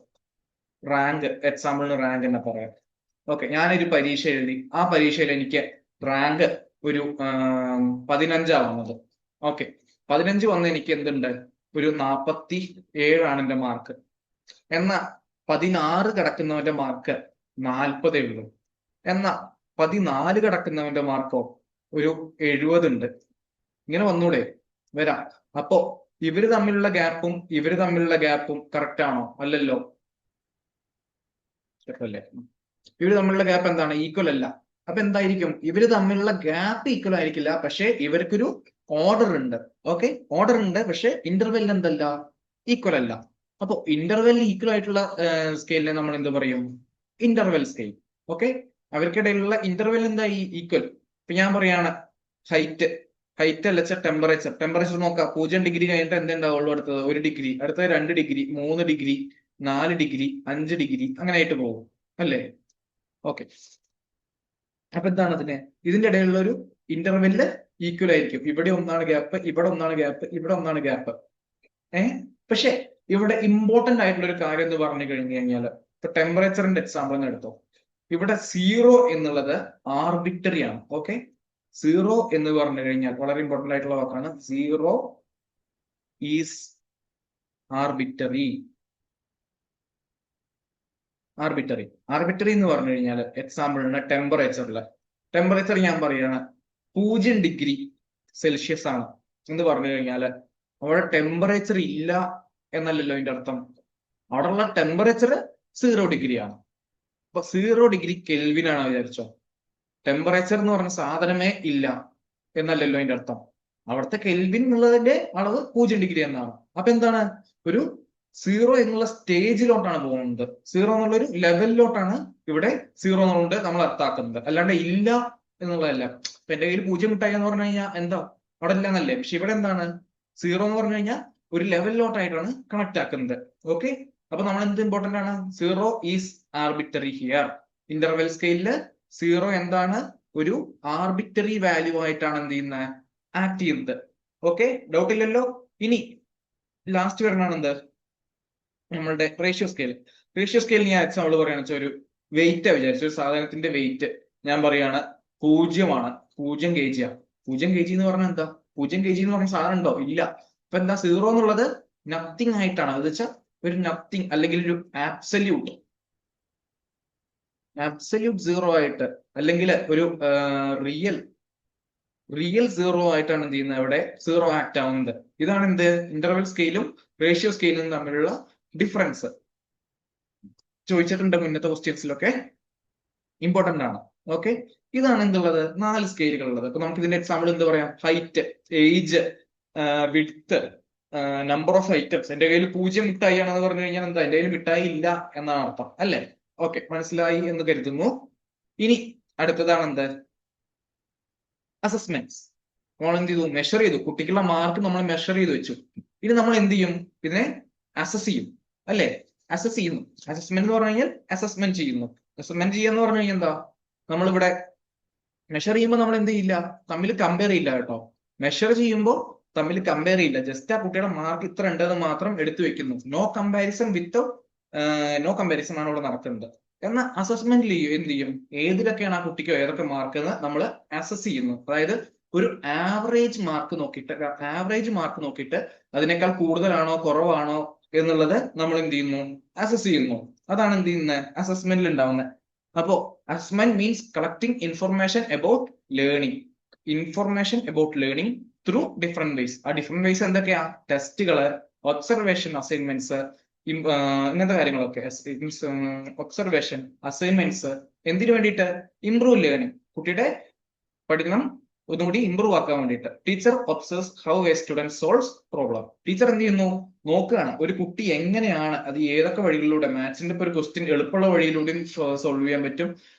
റാങ്ക്, എക്സാമ്പിളിന് റാങ്ക് എന്ന് പറയാം. ഓക്കെ, ഞാനൊരു പരീക്ഷ എഴുതി, ആ പരീക്ഷയിൽ എനിക്ക് റാങ്ക് ഒരു 15 വന്നത്. ഓക്കെ, 15 വന്ന് എനിക്ക് എന്തുണ്ട്, ഒരു 47 എന്റെ മാർക്ക്. എന്നാ 16 കിടക്കുന്നവന്റെ മാർക്ക് 40 ഉള്ളൂ. എന്നാ 14 കിടക്കുന്നവന്റെ മാർക്കോ ഒരു 70 ഉണ്ട്. ഇങ്ങനെ വന്നൂടെ, വരാം. അപ്പോ ഇവര് തമ്മിലുള്ള ഗ്യാപ്പും കറക്റ്റ് ആണോ? അല്ലല്ലോ. അല്ലേ, ഇവര് തമ്മിലുള്ള ഗ്യാപ്പ് എന്താണ്, ഈക്വൽ അല്ല. അപ്പൊ എന്തായിരിക്കും, ഇവര് തമ്മിലുള്ള ഗ്യാപ്പ് ഈക്വൽ ആയിരിക്കില്ല, പക്ഷെ ഇവർക്കൊരു ഓർഡർ ഉണ്ട്. ഓക്കെ, ഓർഡർ ഉണ്ട്, പക്ഷെ ഇന്റർവെൽ എന്തല്ല, ഈക്വൽ അല്ല. അപ്പൊ ഇന്റർവെൽ ഈക്വൽ ആയിട്ടുള്ള സ്കെയിലിനെ നമ്മൾ എന്ത് പറയും, ഇന്റർവെൽ സ്കെയിൽ. ഓക്കെ, അവർക്കിടയിലുള്ള ഇന്റർവെൽ എന്താ, ഈക്വൽ. ഇപ്പൊ ഞാൻ പറയാണ് ഹൈറ്റ് അല്ല ടെമ്പറേച്ചർ നോക്കാം. 0 ഡിഗ്രി കഴിഞ്ഞിട്ട് എന്തുണ്ടാവുള്ളൂ, അടുത്തത് 1 ഡിഗ്രി, അടുത്തത് 2 ഡിഗ്രി, 3 ഡിഗ്രി, 4 ഡിഗ്രി, 5 ഡിഗ്രി, അങ്ങനെ ആയിട്ട് പോകും അല്ലേ. ഓക്കെ, അപ്പൊ എന്താണ് ഇതിന്റെ ഇടയിലുള്ള ഒരു ഇന്റർവെല്ല് ഈക്വൽ ആയിരിക്കും. ഇവിടെ ഒന്നാണ് ഗ്യാപ്പ്, ഇവിടെ ഒന്നാണ് ഗ്യാപ്പ്, ഇവിടെ ഒന്നാണ് ഗ്യാപ്പ്. പക്ഷെ ഇവിടെ ഇമ്പോർട്ടന്റ് ആയിട്ടുള്ള ഒരു കാര്യം എന്ന് പറഞ്ഞു കഴിഞ്ഞു കഴിഞ്ഞാല്, ഇപ്പൊ ടെമ്പറേച്ചറിന്റെ എക്സാമ്പിൾ എടുത്തോ, ഇവിടെ 0 എന്നുള്ളത് ആർബിറ്ററി ആണ്. ഓക്കെ, 0 എന്ന് പറഞ്ഞു കഴിഞ്ഞാൽ വളരെ ഇമ്പോർട്ടന്റ് ആയിട്ടുള്ള വാക്കാണ്. 0 ഈസ് ആർബിറ്ററി. ആർബിറ്ററി എന്ന് പറഞ്ഞു കഴിഞ്ഞാൽ എക്സാമ്പിളിന് ടെമ്പറേച്ചർ ഞാൻ പറയാണ് 0 ഡിഗ്രി സെൽഷ്യസ് ആണ് എന്ന് പറഞ്ഞു കഴിഞ്ഞാൽ അവിടെ ടെമ്പറേച്ചർ ഇല്ല എന്നല്ലല്ലോ അതിന്റെ അർത്ഥം. അവിടെയുള്ള ടെമ്പറേച്ചർ 0 ഡിഗ്രിയാണ്. അപ്പൊ 0 ഡിഗ്രി കെൽവിൻ ആണ് വിചാരിച്ചോ. ടെമ്പറേച്ചർ എന്ന് പറഞ്ഞ സാധനമേ ഇല്ല എന്നല്ലല്ലോ അതിന്റെ അർത്ഥം. അവിടുത്തെ കെൽവിൻ എന്നുള്ളതിന്റെ അളവ് 0 ഡിഗ്രി എന്നാണ്. അപ്പൊ എന്താണ്, ഒരു 0 എന്നുള്ള സ്റ്റേജിലോട്ടാണ് പോകുന്നത്. 0 എന്നുള്ള ഒരു ലെവലിലോട്ടാണ് ഇവിടെ 0 എന്നുള്ളത് നമ്മൾ അർത്ഥാക്കുന്നത്. അല്ലാണ്ട് ഇല്ല എന്നുള്ളതല്ല. ഇപ്പൊ എന്റെ കയ്യിൽ 0 മിഠായി എന്ന് പറഞ്ഞു കഴിഞ്ഞാൽ എന്താ, അവിടെ ഇല്ല എന്നല്ലേ. പക്ഷെ ഇവിടെ എന്താണ്, 0 എന്ന് പറഞ്ഞു കഴിഞ്ഞാൽ ഒരു ലെവലിലോട്ടായിട്ടാണ് കണക്ട് ആക്കുന്നത്. ഓക്കെ, അപ്പൊ നമ്മൾ എന്ത് ഇമ്പോർട്ടന്റ് ആണ്, 0 ഈസ് ആർബിറ്ററി ഹിയർ. ഇന്റർവെൽ സ്കെയിലില് 0 എന്താണ്, ഒരു ആർബിറ്ററി വാല്യൂ ആയിട്ടാണ് എന്ത് ചെയ്യുന്നത്, ആക്ട് ചെയ്യുന്നത്. ഓക്കെ, ഡൗട്ട് ഇല്ലല്ലോ. ഇനി ലാസ്റ്റ് വരണാണ് എന്ത്, നമ്മളുടെ റേഷ്യോ സ്കെയിൽ. റേഷ്യോ സ്കെയിൽ ഞാൻ എക്സാമ്പിൾ പറയുകയാണെന്ന് വെച്ചാൽ ഒരു വെയിറ്റ് വിചാരിച്ചു, ഒരു സാധനത്തിന്റെ വെയിറ്റ് ഞാൻ പറയാണ് 0 0 kg ആണ്. 0 kg എന്ന് പറഞ്ഞാൽ എന്താ? 0 kg എന്ന് പറഞ്ഞ സാധനം ഉണ്ടോ? ഇല്ല. അപ്പൊ എന്താ? 0 എന്നുള്ളത് നത്തിങ് ആയിട്ടാണ്. അത് വെച്ചാൽ ഒരു നത്തിങ് അല്ലെങ്കിൽ ഒരു ആബ്സല്യൂട്ട് 0 ആയിട്ട്, അല്ലെങ്കിൽ ഒരു റിയൽ 0 ആയിട്ടാണ് എന്ത് ചെയ്യുന്നത്? അവിടെ 0 ആക്ട് ആവുന്നത്. ഇതാണ് എന്ത്? ഇന്റർവെൽ സ്കെയിലും റേഷ്യോ സ്കെയിലും തമ്മിലുള്ള ഡിഫറൻസ്. ചോദിച്ചിട്ടുണ്ട് മുന്നത്തെ ക്വസ്റ്റ്യൻസിലൊക്കെ, ഇമ്പോർട്ടന്റ് ആണ്. ഓക്കെ, ഇതാണ് എന്തുള്ളത്? 4 സ്കെയിലുകൾ ഉള്ളത്. അപ്പൊ നമുക്ക് ഇതിന്റെ എക്സാമ്പിൾ എന്ത് പറയാം? Height, age, width, number of items. എന്റെ കയ്യിൽ 0 മിഠായി ആണെന്ന് പറഞ്ഞു കഴിഞ്ഞാൽ എന്താ? എന്റെ കയ്യിൽ മിഠായി ഇല്ല എന്നാണ് അർത്ഥം, അല്ലെ? ഓക്കെ, മനസ്സിലായി എന്ന് കരുതുന്നു. ഇനി അടുത്തതാണ് എന്ത്? അസസ്മെന്റ്സ്. നമ്മൾ എന്ത് ചെയ്തു? മെഷർ ചെയ്തു. കുട്ടിക്കുള്ള മാർക്ക് നമ്മൾ മെഷർ ചെയ്ത് വെച്ചു. ഇനി നമ്മൾ എന്ത് ചെയ്യും? ഇതിനെ അസസ് ചെയ്യും, അല്ലെ? അസസ് ചെയ്യുന്നു. അസസ്മെന്റ് എന്ന് പറഞ്ഞു കഴിഞ്ഞാൽ അസസ്മെന്റ് ചെയ്യുന്നു. അസസ്മെന്റ് ചെയ്യാന്ന് പറഞ്ഞു കഴിഞ്ഞാൽ എന്താ? നമ്മളിവിടെ മെഷർ ചെയ്യുമ്പോൾ നമ്മൾ എന്ത് ചെയ്യില്ല? തമ്മിൽ കമ്പയർ ചെയ്യില്ല കേട്ടോ. മെഷർ ചെയ്യുമ്പോൾ തമ്മിൽ കമ്പയർ ചെയ്യില്ല. ജസ്റ്റ് ആ കുട്ടിയുടെ മാർക്ക് ഇത്ര ഉണ്ടെന്ന് മാത്രം എടുത്തു വെക്കുന്നു. നോ കമ്പാരിസൺ ആണ് ഇവിടെ നടക്കുന്നത്. എന്നാൽ അസസ്മെന്റിൽ എന്ത് ചെയ്യും? ഏതിലൊക്കെയാണ് ആ കുട്ടിക്കോ ഏതൊക്കെ മാർക്ക് എന്ന് നമ്മൾ അസസ് ചെയ്യുന്നു. അതായത് ഒരു ആവറേജ് മാർക്ക് നോക്കിയിട്ട് അതിനേക്കാൾ കൂടുതലാണോ കുറവാണോ എന്നുള്ളത് നമ്മൾ എന്ത് ചെയ്യുന്നു? അസസ് ചെയ്യുന്നു. അതാണ് എന്ത് ചെയ്യുന്നത്? അസസ്മെന്റിൽ ഉണ്ടാവുന്നത്. അപ്പോ assessment means collecting information about learning through different vase. ആ ഡിഫറെന്റ് വേസ് എന്തൊക്കെയാ? ടെസ്റ്റുകള്, ഒബ്സർവേഷൻ, അസൈൻമെന്റ്സ്, ഇങ്ങനത്തെ കാര്യങ്ങളൊക്കെ. ഒബ്സർവേഷൻ, അസൈൻമെന്റ്സ് എന്തിനു വേണ്ടിയിട്ട്? ഇംപ്രൂവ് ലേണിംഗ്, കുട്ടിയുടെ പഠനം ഒന്നുകൂടി ഇമ്പ്രൂവ് ആക്കാൻ വേണ്ടിയിട്ട്. Teacher observes how A student solves problem. Teacher എന്ത് ചെയ്യുന്നു? നോക്കുകയാണ് ഒരു കുട്ടി എങ്ങനെയാണ്, അത് ഏതൊക്കെ വഴികളിലൂടെ. മാത്സിന്റെ ഇപ്പൊ ഒരു ക്വസ്റ്റ്യൻ എളുപ്പമുള്ള വഴിയിലൂടെയും സോൾവ് ചെയ്യാൻ പറ്റും,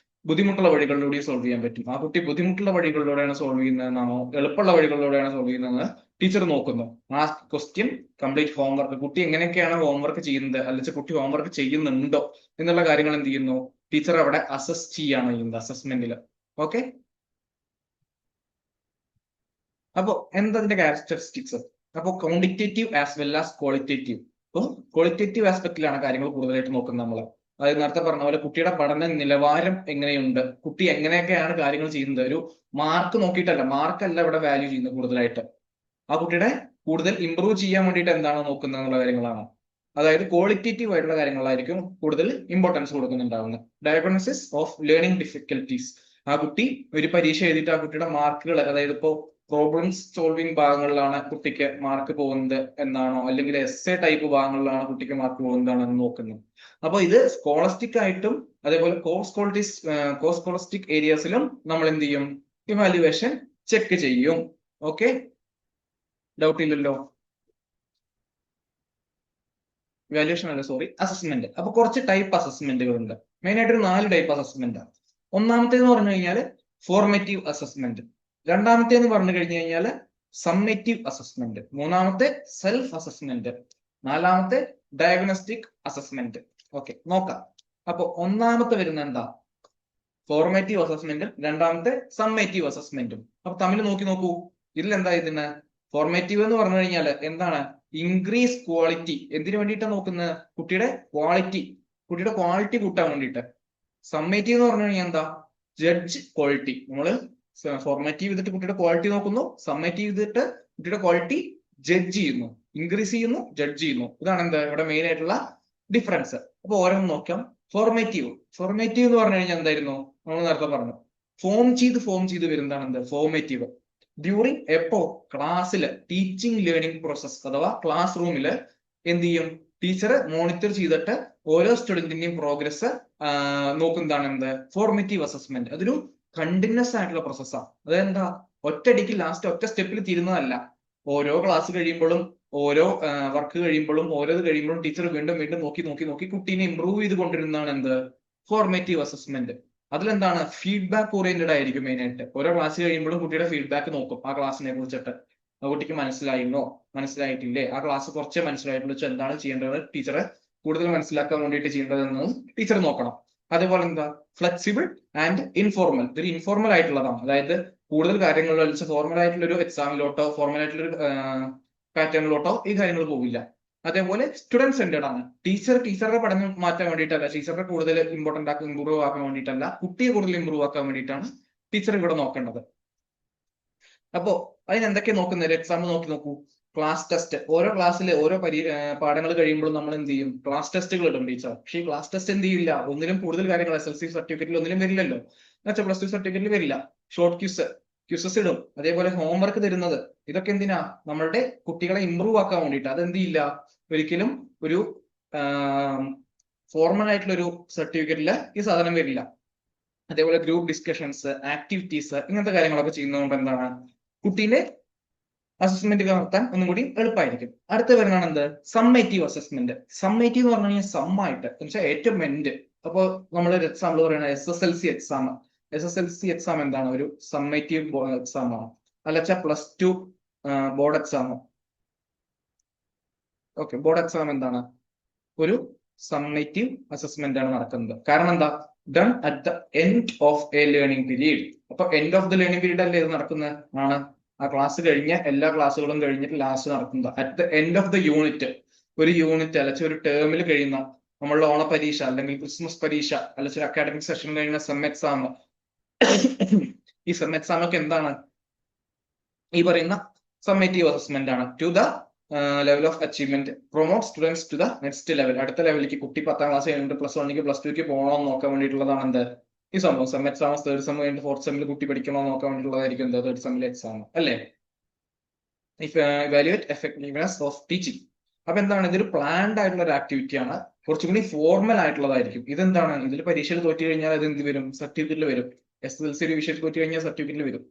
ബുദ്ധിമുട്ടുള്ള വഴികളിലൂടെയും സോൾവ് ചെയ്യാൻ പറ്റും. ആ കുട്ടി ബുദ്ധിമുട്ടുള്ള വഴികളിലൂടെയാണ് സോൾവ് ചെയ്യുന്നതെന്നാണോ എളുപ്പമുള്ള വഴികളിലൂടെയാണ് സോൾവ് ചെയ്യുന്നതെന്ന് ടീച്ചർ നോക്കുന്നു. ആ ക്വസ്റ്റ്യൻ കംപ്ലീറ്റ് ഹോംവർക്ക്, കുട്ടി എങ്ങനെയൊക്കെയാണ് ഹോംവർക്ക് ചെയ്യുന്നത്, അല്ലെങ്കിൽ കുട്ടി ഹോംവർക്ക് ചെയ്യുന്നുണ്ടോ എന്നുള്ള കാര്യങ്ങൾ എന്ത് ചെയ്യുന്നു? ടീച്ചർ അവിടെ അസസ് ചെയ്യാണ് ചെയ്യുന്നത് അസസ്മെന്റിൽ. ഓക്കെ, അപ്പൊ എന്തതിന്റെ ക്യാരക്ടറിസ്റ്റിക്സ്? അപ്പൊ quantitative as well as qualitative. അപ്പോൾ ക്വാളിറ്റേറ്റീവ് ആസ്പെക്റ്റിലാണ് കാര്യങ്ങൾ കൂടുതലായിട്ട് നോക്കുന്നത് നമ്മൾ. അതായത് നേരത്തെ പറഞ്ഞ പോലെ കുട്ടിയുടെ പഠന നിലവാരം എങ്ങനെയുണ്ട്, കുട്ടി എങ്ങനെയൊക്കെയാണ് കാര്യങ്ങൾ ചെയ്യുന്നത്. ഒരു മാർക്ക് നോക്കിയിട്ടല്ല, മാർക്കല്ല ഇവിടെ വാല്യൂ ചെയ്യുന്നത് കൂടുതലായിട്ട്. ആ കുട്ടിയുടെ കൂടുതൽ ഇമ്പ്രൂവ് ചെയ്യാൻ വേണ്ടിയിട്ട് എന്താണ് നോക്കുന്നത് എന്നുള്ള കാര്യങ്ങളാണ്. അതായത് ക്വാളിറ്റേറ്റീവ് ആയിട്ടുള്ള കാര്യങ്ങളായിരിക്കും കൂടുതൽ ഇമ്പോർട്ടൻസ് കൊടുക്കുന്നുണ്ടാവുന്നത്. Diagnosis of learning difficulties. ആ കുട്ടി ഒരു പരീക്ഷ എഴുതിയിട്ട് ആ കുട്ടിയുടെ മാർക്കുകൾ, അതായത് ഇപ്പോ പ്രോബ്ലംസ് സോൾവിങ് ഭാഗങ്ങളിലാണ് കുട്ടിക്ക് മാർക്ക് പോകുന്നത് എന്നാണോ, അല്ലെങ്കിൽ എസ്സേ ടൈപ്പ് ഭാഗങ്ങളിലാണ് കുട്ടിക്ക് മാർക്ക് പോകുന്നതാണോ എന്ന് നോക്കുന്നത്. അപ്പൊ ഇത് സ്കോളസ്റ്റിക് ആയിട്ടും അതേപോലെ കോസ്കോളസ്റ്റിക് ഏരിയാസിലും നമ്മൾ എന്ത് ചെയ്യും? ഇവാലുവേഷൻ ചെക്ക് ചെയ്യും. ഓക്കെ, ഡൗട്ട് ഇല്ലല്ലോ? ഇവാലുവേഷൻ അല്ല, സോറി, അസസ്മെന്റ്. അപ്പൊ കുറച്ച് ടൈപ്പ് അസസ്മെന്റുകൾ ഉണ്ട്. മെയിൻ ആയിട്ട് ഒരു 4 ടൈപ്പ് അസസ്മെന്റ് ആണ്. ഒന്നാമത്തേന്ന് പറഞ്ഞു കഴിഞ്ഞാൽ ഫോർമേറ്റീവ് അസസ്മെന്റ്. രണ്ടാമത്തേന്ന് പറഞ്ഞു കഴിഞ്ഞു കഴിഞ്ഞാൽ സമ്മേറ്റീവ് അസസ്മെന്റ്. മൂന്നാമത്തെ സെൽഫ് അസസ്മെന്റ്. നാലാമത്തെ ഡയഗ്നോസ്റ്റിക് അസസ്മെന്റ്. ഓക്കെ, നോക്കാം. അപ്പൊ ഒന്നാമത്തെ വരുന്ന എന്താ? ഫോർമേറ്റീവ് അസസ്മെന്റും രണ്ടാമത്തെ സമ്മേറ്റീവ് അസസ്മെന്റും. അപ്പൊ തമ്മിൽ നോക്കൂ. ഇതിലെന്താ? ഇതിന് ഫോർമേറ്റീവ് എന്ന് പറഞ്ഞു കഴിഞ്ഞാൽ എന്താണ്? Increase quality. എന്തിനു വേണ്ടിയിട്ടാണ് നോക്കുന്നത്? കുട്ടിയുടെ ക്വാളിറ്റി കൂട്ടാൻ വേണ്ടിയിട്ട്. സമ്മേറ്റീവ് എന്ന് പറഞ്ഞു കഴിഞ്ഞാൽ എന്താ? Judge quality. നമ്മള് ഫോർമേറ്റീവ് ചെയ്തിട്ട് കുട്ടിയുടെ ക്വാളിറ്റി നോക്കുന്നു, സമ്മേറ്റീവ് ചെയ്തിട്ട് കുട്ടിയുടെ ക്വാളിറ്റി ജഡ്ജ് ചെയ്യുന്നു. ഇൻക്രീസ് ചെയ്യുന്നു, ജഡ്ജ് ചെയ്യുന്നു. ഇതാണ് എന്താ ഇവിടെ മെയിൻ ആയിട്ടുള്ള ഡിഫറൻസ്. അപ്പൊ ഓരോന്ന് നോക്കാം. ഫോർമേറ്റീവ് എന്ന് പറഞ്ഞു കഴിഞ്ഞാൽ എന്തായിരുന്നു? നമ്മൾ നേരത്തെ പറഞ്ഞു, ഫോം ചെയ്ത് വരുന്നതാണ് എന്ത്? ഫോർമേറ്റീവ്. ഡ്യൂറിങ് എപ്പോ? ക്ലാസ്സിൽ ടീച്ചിങ് ലേണിംഗ് പ്രോസസ് അഥവാ ക്ലാസ് റൂമിൽ എന്ത് ചെയ്യും? ടീച്ചർ മോണിറ്റർ ചെയ്തിട്ട് ഓരോ സ്റ്റുഡന്റിന്റെയും പ്രോഗ്രസ് നോക്കുന്നതാണ് എന്ത്? Formative assessment. അതൊരു കണ്ടിന്യൂസ് ആയിട്ടുള്ള പ്രോസസ്സാണ്. അതെന്താ? ഒറ്റയടിക്ക് ലാസ്റ്റ് ഒറ്റ സ്റ്റെപ്പിൽ തീരുന്നതല്ല. ഓരോ ക്ലാസ് കഴിയുമ്പോഴും, ഓരോ വർക്ക് കഴിയുമ്പോഴും, ഓരോത് കഴിയുമ്പോഴും ടീച്ചർ വീണ്ടും നോക്കി കുട്ടീനെ ഇമ്പ്രൂവ് ചെയ്ത് കൊണ്ടിരുന്നതാണ് എന്ത്? Formative assessment. അതിലെന്താണ്? ഫീഡ്ബാക്ക് ഓറിയന്റഡ് ആയിരിക്കും മെയിൻ ആയിട്ട്. ഓരോ ക്ലാസ് കഴിയുമ്പോഴും കുട്ടിയുടെ ഫീഡ്ബാക്ക് നോക്കും ആ ക്ലാസ്സിനെ കുറിച്ചിട്ട്. ആ കുട്ടിക്ക് മനസ്സിലായിട്ടില്ലേ, ആ ക്ലാസ് കുറച്ചേ മനസ്സിലായിട്ടുള്ളൂ, എന്താണ് ചെയ്യേണ്ടത്, ടീച്ചറെ കൂടുതൽ മനസ്സിലാക്കാൻ വേണ്ടിയിട്ട് ചെയ്യേണ്ടതെന്ന് ടീച്ചർ നോക്കണം. അതേപോലെ എന്താ? Flexible and informal. ഇതൊരു ഇൻഫോർമൽ ആയിട്ടുള്ളതാണ്. അതായത് കൂടുതൽ കാര്യങ്ങൾ ഫോർമൽ ആയിട്ടുള്ള ഒരു എക്സാമിലോട്ടോ ഫോർമൽ ആയിട്ടുള്ള ഒരു പാറ്റേണിലോട്ടോ ഈ കാര്യങ്ങൾ പോകില്ല. അതേപോലെ സ്റ്റുഡന്റ് സെന്റേഡ് ആണ്. ടീച്ചറുടെ പഠനം മാറ്റാൻ വേണ്ടിയിട്ടല്ല, ടീച്ചറെ കൂടുതൽ ഇമ്പോർട്ടന്റ് ആക്കി ഇമ്പ്രൂവ് ആക്കാൻ വേണ്ടിയിട്ടല്ല, കുട്ടിയെ കൂടുതൽ ഇമ്പ്രൂവ് ആക്കാൻ വേണ്ടിയിട്ടാണ് ടീച്ചർ ഇവിടെ നോക്കേണ്ടത്. അപ്പോ അതിന് എന്തൊക്കെ നോക്കുന്നത്? എക്സാമ്പിൾ നോക്കൂ. Class test. ഓരോ ക്ലാസ്സിൽ ഓരോ പാഠങ്ങൾ കഴിയുമ്പോൾ നമ്മൾ എന്ത് ചെയ്യും? ക്ലാസ് ടെസ്റ്റുകൾ ഇടും ടീച്ചർ. പക്ഷേ ഈ ക്ലാസ് ടെസ്റ്റ് എന്ത് ചെയ്യില്ല, ഒന്നിലും കൂടുതൽ കാര്യങ്ങൾ SSLC സർട്ടിഫിക്കറ്റിൽ ഒന്നിലും വരില്ലല്ലോ, എന്നുവെച്ചാൽ പ്ലസ് 2 സർട്ടിഫിക്കറ്റിൽ വരില്ല. ഷോർട്ട് ക്യൂസസ് ഇടും. അതേപോലെ ഹോംവർക്ക് തരുന്നത്, ഇതൊക്കെ എന്തിനാ? നമ്മളുടെ കുട്ടികളെ ഇമ്പ്രൂവ് ആക്കാൻ വേണ്ടിയിട്ട്. അതെന്ത് ചെയ്യില്ല, ഒരിക്കലും ഒരു ഫോർമൽ ആയിട്ടുള്ള ഒരു സർട്ടിഫിക്കറ്റില് ഈ സാധനം വരില്ല. അതേപോലെ ഗ്രൂപ്പ് ഡിസ്കഷൻസ്, ആക്ടിവിറ്റീസ്, ഇങ്ങനത്തെ കാര്യങ്ങളൊക്കെ ചെയ്യുന്നതുകൊണ്ട് എന്താണ്, കുട്ടീന്റെ അസസ്മെന്റ് നടത്താൻ ഒന്നും കൂടി എളുപ്പമായിരിക്കും. അടുത്ത വരുന്നതാണ് എന്ത്? Summative assessment. സമ്മേറ്റീവ് എന്ന് പറഞ്ഞു കഴിഞ്ഞാൽ സമ്മായിട്ട്, എന്നുവെച്ചാൽ ഏറ്റവും എൻഡ്. അപ്പോൾ നമ്മൾ ഒരു എക്സാമ്പിൾ പറയുന്നത് SSLC എക്സാം. SSLC എക്സാം എന്താണ്? ഒരു സമ്മേറ്റീവ് എക്സാം ആണ്. അല്ലച്ച +2 board exam. Okay, board exam എന്താണ്? ഒരു സമ്മേറ്റീവ് അസസ്മെന്റ് ആണ് നടക്കുന്നത്. കാരണം എന്താ? Done at the end of a learning period. അപ്പൊ end of the learning period അല്ലേ ഇത് നടക്കുന്നത്? ആണ്. ആ ക്ലാസ് കഴിഞ്ഞ എല്ലാ ക്ലാസ്സുകളും കഴിഞ്ഞിട്ട് ലാസ്റ്റ് നടക്കുന്നത് at the end of the unit. ഒരു യൂണിറ്റ് അല്ലെങ്കിൽ ഒരു ടേമിൽ കഴിയുന്ന നമ്മളുടെ ഓണപരീക്ഷ അല്ലെങ്കിൽ ക്രിസ്മസ് പരീക്ഷ അല്ലെങ്കിൽ അക്കാഡമിക് സെഷൻ കഴിയുന്ന സെം എക്സാം. ഈ സെം എക്സാം ഒക്കെ എന്താണ്? ഈ പറയുന്ന സമ്മേറ്റീവ് അസസ്മെന്റ് ആണ്. To the level of achievement, promote students to the next level. അടുത്ത ലെവലിലേക്ക് കുട്ടി 10ാം ക്ലാസ് കഴിഞ്ഞിട്ട് +1 +2 പോകണമെന്ന് നോക്കാൻ വേണ്ടിയിട്ടുള്ളതാണ് എന്ത്? ഈ സംഭവം. സെം എക്സാം 3rd സെം കഴിഞ്ഞിട്ട് 4th സെമ്മിൽ കുട്ടി പഠിക്കണോ നോക്കാൻ വേണ്ടിയിട്ടുള്ളതായിരിക്കും എന്ത്? 3rd സെമ്മിലെ എക്സാം അല്ലേ? Evaluate effectiveness of teaching. അപ്പൊ എന്താണ്? ഇതൊരു പ്ലാൻഡ് ആയിട്ടുള്ള ഒരു ആക്ടിവിറ്റി ആണ്. കുറച്ചും കൂടി ഫോർമൽ ആയിട്ടുള്ളതായിരിക്കും. ഇതെന്താണ്? ഇതിൽ പരീക്ഷയിൽ തോറ്റു കഴിഞ്ഞാൽ അത് എന്ത് വരും? സർട്ടിഫിക്കറ്റിൽ വരും. SSLC ഒരു വിഷയത്തിൽ തോറ്റു കഴിഞ്ഞാൽ സർട്ടിഫിക്കറ്റിൽ വരും.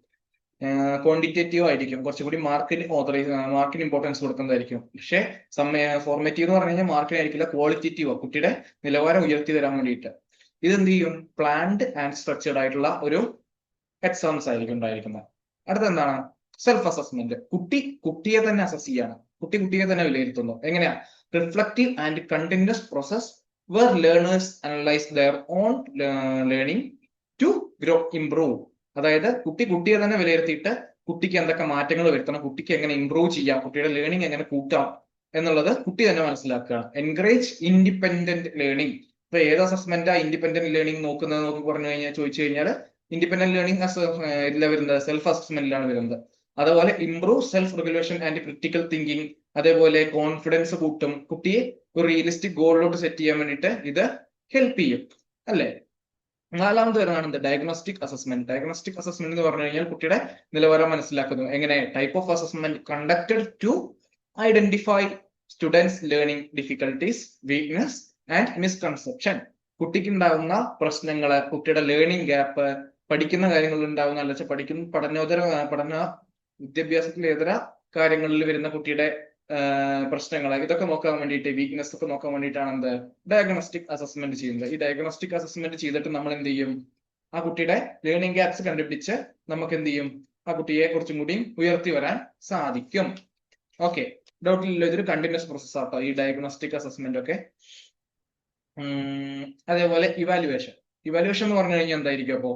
ക്വാണ്ടിറ്റേറ്റീവ് ആയിരിക്കും, കുറച്ചുകൂടി മാർക്കിന് ഇമ്പോർട്ടൻസ് കൊടുക്കുന്നതായിരിക്കും. പക്ഷേ ഫോർമേറ്റീവ് എന്ന് പറഞ്ഞു കഴിഞ്ഞാൽ മാർക്കിനായിരിക്കില്ല, ക്വാളിറ്റേറ്റീവോ, കുട്ടിയുടെ നിലവാരം ഉയർത്തി തരാൻ വേണ്ടിയിട്ട്. ഇതെന്ത് ചെയ്യും? പ്ലാൻഡ് ആൻഡ് സ്ട്രക്ചേർഡ് ആയിട്ടുള്ള ഒരു എക്സാംസ് ആയിരിക്കും ഉണ്ടായിരിക്കുന്നത്. അടുത്ത എന്താണ്? Self assessment. കുട്ടിയെ തന്നെ അസസ് ചെയ്യാണ്. കുട്ടിയെ തന്നെ വിലയിരുത്തുന്നു. എങ്ങനെയാ? Reflective and continuous process where learners analyse their own learning to grow improve. അതായത് കുട്ടിയെ തന്നെ വിലയിരുത്തിയിട്ട് കുട്ടിക്ക് എന്തൊക്കെ മാറ്റങ്ങൾ വരുത്തണം, കുട്ടിക്ക് എങ്ങനെ ഇംപ്രൂവ് ചെയ്യാം, കുട്ടിയുടെ ലേണിംഗ് എങ്ങനെ കൂട്ടാം എന്നുള്ളത് കുട്ടി തന്നെ മനസ്സിലാക്കുകയാണ്. Encourage independent learning. ഇപ്പൊ ഏത് അസസ്മെന്റാ ഇൻഡിപെൻഡന്റ് ലേണിംഗ് നോക്കുന്നത് ചോദിച്ചു കഴിഞ്ഞാൽ ഇൻഡിപെൻഡന്റ് ലേണിംഗ് ഇതിലാണ് വരുന്നത്, സെൽഫ് അസസ്മെന്റിലാണ് വരുന്നത്. അതുപോലെ improve self regulation and critical thinking. അതേപോലെ കോൺഫിഡൻസ് കൂട്ടും, കുട്ടിയെ ഒരു റിയലിസ്റ്റിക് ഗോളിലോട്ട് സെറ്റ് ചെയ്യാൻ വേണ്ടിയിട്ട് ഇത് ഹെൽപ്പ് ചെയ്യും അല്ലേ? 4ാമത് വരുന്നതാണ് ഡയഗ്നോസ്റ്റിക് അസസ്മെന്റ്. ഡയഗ്നോസ്റ്റിക് അസസ്മെന്റ് എന്ന് പറഞ്ഞു കഴിഞ്ഞാൽ കുട്ടിയുടെ നിലവാരം മനസ്സിലാക്കുന്നു. എങ്ങനെ? Type of assessment conducted to identify students learning difficulties, weakness and misconception. കുട്ടിക്ക് ഉണ്ടാകുന്ന പ്രശ്നങ്ങള്, കുട്ടിയുടെ ലേണിംഗ് ഗ്യാപ്പ്, പഠിക്കുന്ന കാര്യങ്ങളിൽ ഉണ്ടാകുന്ന അല്ലെങ്കിൽ പഠന വിദ്യാഭ്യാസത്തിലേതര കാര്യങ്ങളിൽ വരുന്ന കുട്ടിയുടെ പ്രശ്നങ്ങൾ, ഇതൊക്കെ നോക്കാൻ വേണ്ടിയിട്ട്, വീക്ക്നെസ് ഒക്കെ നോക്കാൻ വേണ്ടിയിട്ടാണ് എന്ത്? ഡയഗ്നോസ്റ്റിക് അസസ്മെന്റ് ചെയ്യുന്നത്. ഈ ഡയഗ്നോസ്റ്റിക് അസസ്മെന്റ് ചെയ്തിട്ട് നമ്മൾ എന്ത് ചെയ്യും? ആ കുട്ടിയുടെ ലേണിംഗ് ഗ്യാപ്സ് കണ്ടുപിടിച്ച് നമുക്ക് എന്ത് ചെയ്യും? ആ കുട്ടിയെ കുറച്ചും കൂടി ഉയർത്തി വരാൻ സാധിക്കും. ഓക്കെ, ഡൗട്ടില്ലല്ലോ? ഇതൊരു കണ്ടിന്യൂസ് പ്രോസസ് ആട്ടോ ഈ ഡയഗ്നോസ്റ്റിക് അസസ്മെന്റ് ഒക്കെ. അതേപോലെ ഇവാലുവേഷൻ. ഇവാലുവേഷൻ എന്ന് പറഞ്ഞു കഴിഞ്ഞാൽ എന്തായിരിക്കും? അപ്പോ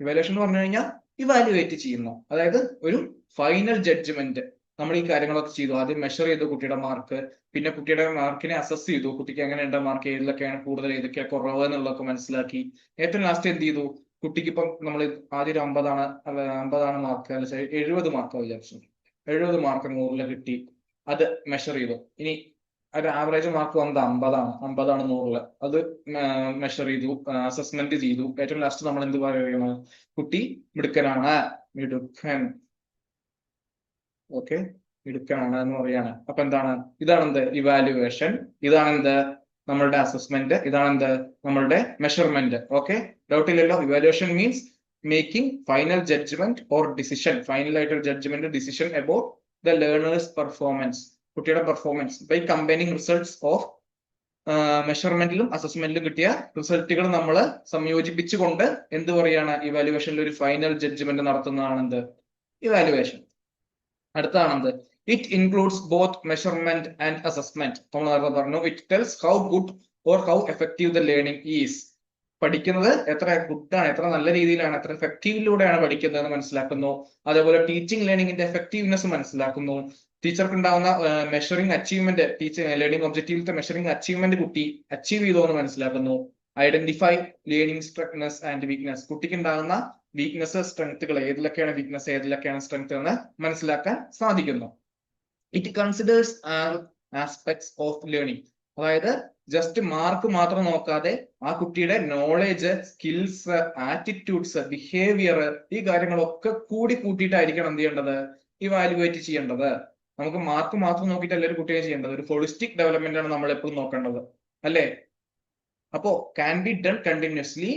ഇവാലുവേഷൻ എന്ന് പറഞ്ഞു കഴിഞ്ഞാൽ ഇവാലുവേറ്റ് ചെയ്യുന്നു. അതായത് ഒരു ഫൈനൽ ജഡ്ജ്മെന്റ്. നമ്മൾ ഈ കാര്യങ്ങളൊക്കെ ചെയ്തു. ആദ്യം മെഷർ ചെയ്തു കുട്ടിയുടെ മാർക്ക്, പിന്നെ കുട്ടിയുടെ മാർക്കിനെ അസസ് ചെയ്തു. കുട്ടിക്ക് എങ്ങനെയുണ്ട് മാർക്ക്, ഏതിലൊക്കെയാണ് കൂടുതൽ, ഏതൊക്കെയാണ് കുറവ് എന്നുള്ളതൊക്കെ മനസ്സിലാക്കി. ഏറ്റവും ലാസ്റ്റ് എന്ത് ചെയ്തു? കുട്ടിക്ക് ഇപ്പം നമ്മൾ ആദ്യം 50ആണ് മാർക്ക്, അല്ല 70 മാർക്ക് വിചാരിച്ചു. 70 മാർക്ക് 100 കിട്ടി. അത് മെഷർ ചെയ്തു. ഇനി ഒരു ആവറേജ് മാർക്ക് വന്നത് 50ആണ് 100. അത് മെഷർ ചെയ്തു, അസസ്മെന്റ് ചെയ്തു. ഏറ്റവും ലാസ്റ്റ് നമ്മൾ എന്ത് പറയുകയാണ്? കുട്ടി മിടുക്കനാണ്, മിടുക്കൻ. ഓക്കെ, മിടുക്കനാണ് എന്ന് പറയാണ്. അപ്പൊ എന്താണ്? ഇതാണ് എന്ത്? ഇവാലുവേഷൻ. ഇതാണ് എന്ത്? നമ്മളുടെ അസസ്മെന്റ്. ഇതാണ് എന്ത്? നമ്മളുടെ മെഷർമെന്റ്. ഓക്കെ, ഡൗട്ട് ഇല്ലല്ലോ? Evaluation means making final judgement or decision. Final ആയിട്ടൊരു judgement, decision about the learners performance, കുട്ടിയുടെ performance by combining results of മെഷർമെന്റിലും അസസ്മെന്റിലും കിട്ടിയ റിസൾട്ടുകൾ നമ്മൾ സംയോജിപ്പിച്ചുകൊണ്ട് എന്ത് പറയാണ്? ഇവാലുവേഷനിൽ ഒരു ഫൈനൽ ജഡ്ജ്മെന്റ് നടത്തുന്നതാണ് എന്ത്? ഇവാലുവേഷൻ. അടുത്തതാണെന്ത്? It includes both measurement and assessment. നമ്മൾ നേരത്തെ പറഞ്ഞു, it tells how good or how effective the learning is. പഠിക്കുന്നത് എത്ര ഗുഡാണ്, എത്ര നല്ല രീതിയിലാണ്, എത്ര എഫക്റ്റീവിലൂടെയാണ് പഠിക്കുന്നത് എന്ന് മനസ്സിലാക്കുന്നു. അതേപോലെ ടീച്ചിങ് ലേണിംഗിന്റെ എഫക്റ്റീവ്നെസ് മനസ്സിലാക്കുന്നു. ടീച്ചർക്ക് ഉണ്ടാവുന്ന മെഷറിംഗ് അച്ചീവ്മെന്റ്, ലേണിംഗ് ഒബ്ജക്റ്റീവിലത്തെ മെഷറിംഗ് അച്ചീവ്മെന്റ് കുട്ടി അച്ചീവ് ചെയ്തോ എന്ന് മനസ്സിലാക്കുന്നു. Identify learning strengthness and weakness, കുട്ടിക്ക് ഉണ്ടാകുന്ന വീക്ക്നെസ് സ്ട്രെങ്ത്തുകൾ, ഏതിലൊക്കെയാണ് വീക്ക്നെസ് ഏതിലൊക്കെയാണ് സ്ട്രെങ്ത് എന്ന് മനസ്സിലാക്കാൻ സാധിക്കുന്നു. It considers aspects of learning, അതായത് ജസ്റ്റ് മാർക്ക് മാത്രം നോക്കാതെ ആ കുട്ടിയുടെ നോളേജ്, സ്കിൽസ്, ആറ്റിറ്റ്യൂഡ്സ്, ബിഹേവിയർ, ഈ കാര്യങ്ങളൊക്കെ കൂടി കൂട്ടിയിട്ടായിരിക്കണം എന്ത് ചെയ്യേണ്ടത്, ഇവാലുവേറ്റ് ചെയ്യേണ്ടത്. നമുക്ക് മാർക്ക് മാത്രം നോക്കിയിട്ടല്ല ഒരു കുട്ടിയെ ചെയ്യേണ്ടത്, ഒരു ഹോളിസ്റ്റിക് ഡെവലപ്മെന്റ് ആണ് നമ്മൾ എപ്പോഴും നോക്കേണ്ടത്, അല്ലേ? അപ്പോ ക്യാൻ ബി ഡൺ കണ്ടിന്യൂസ്ലി,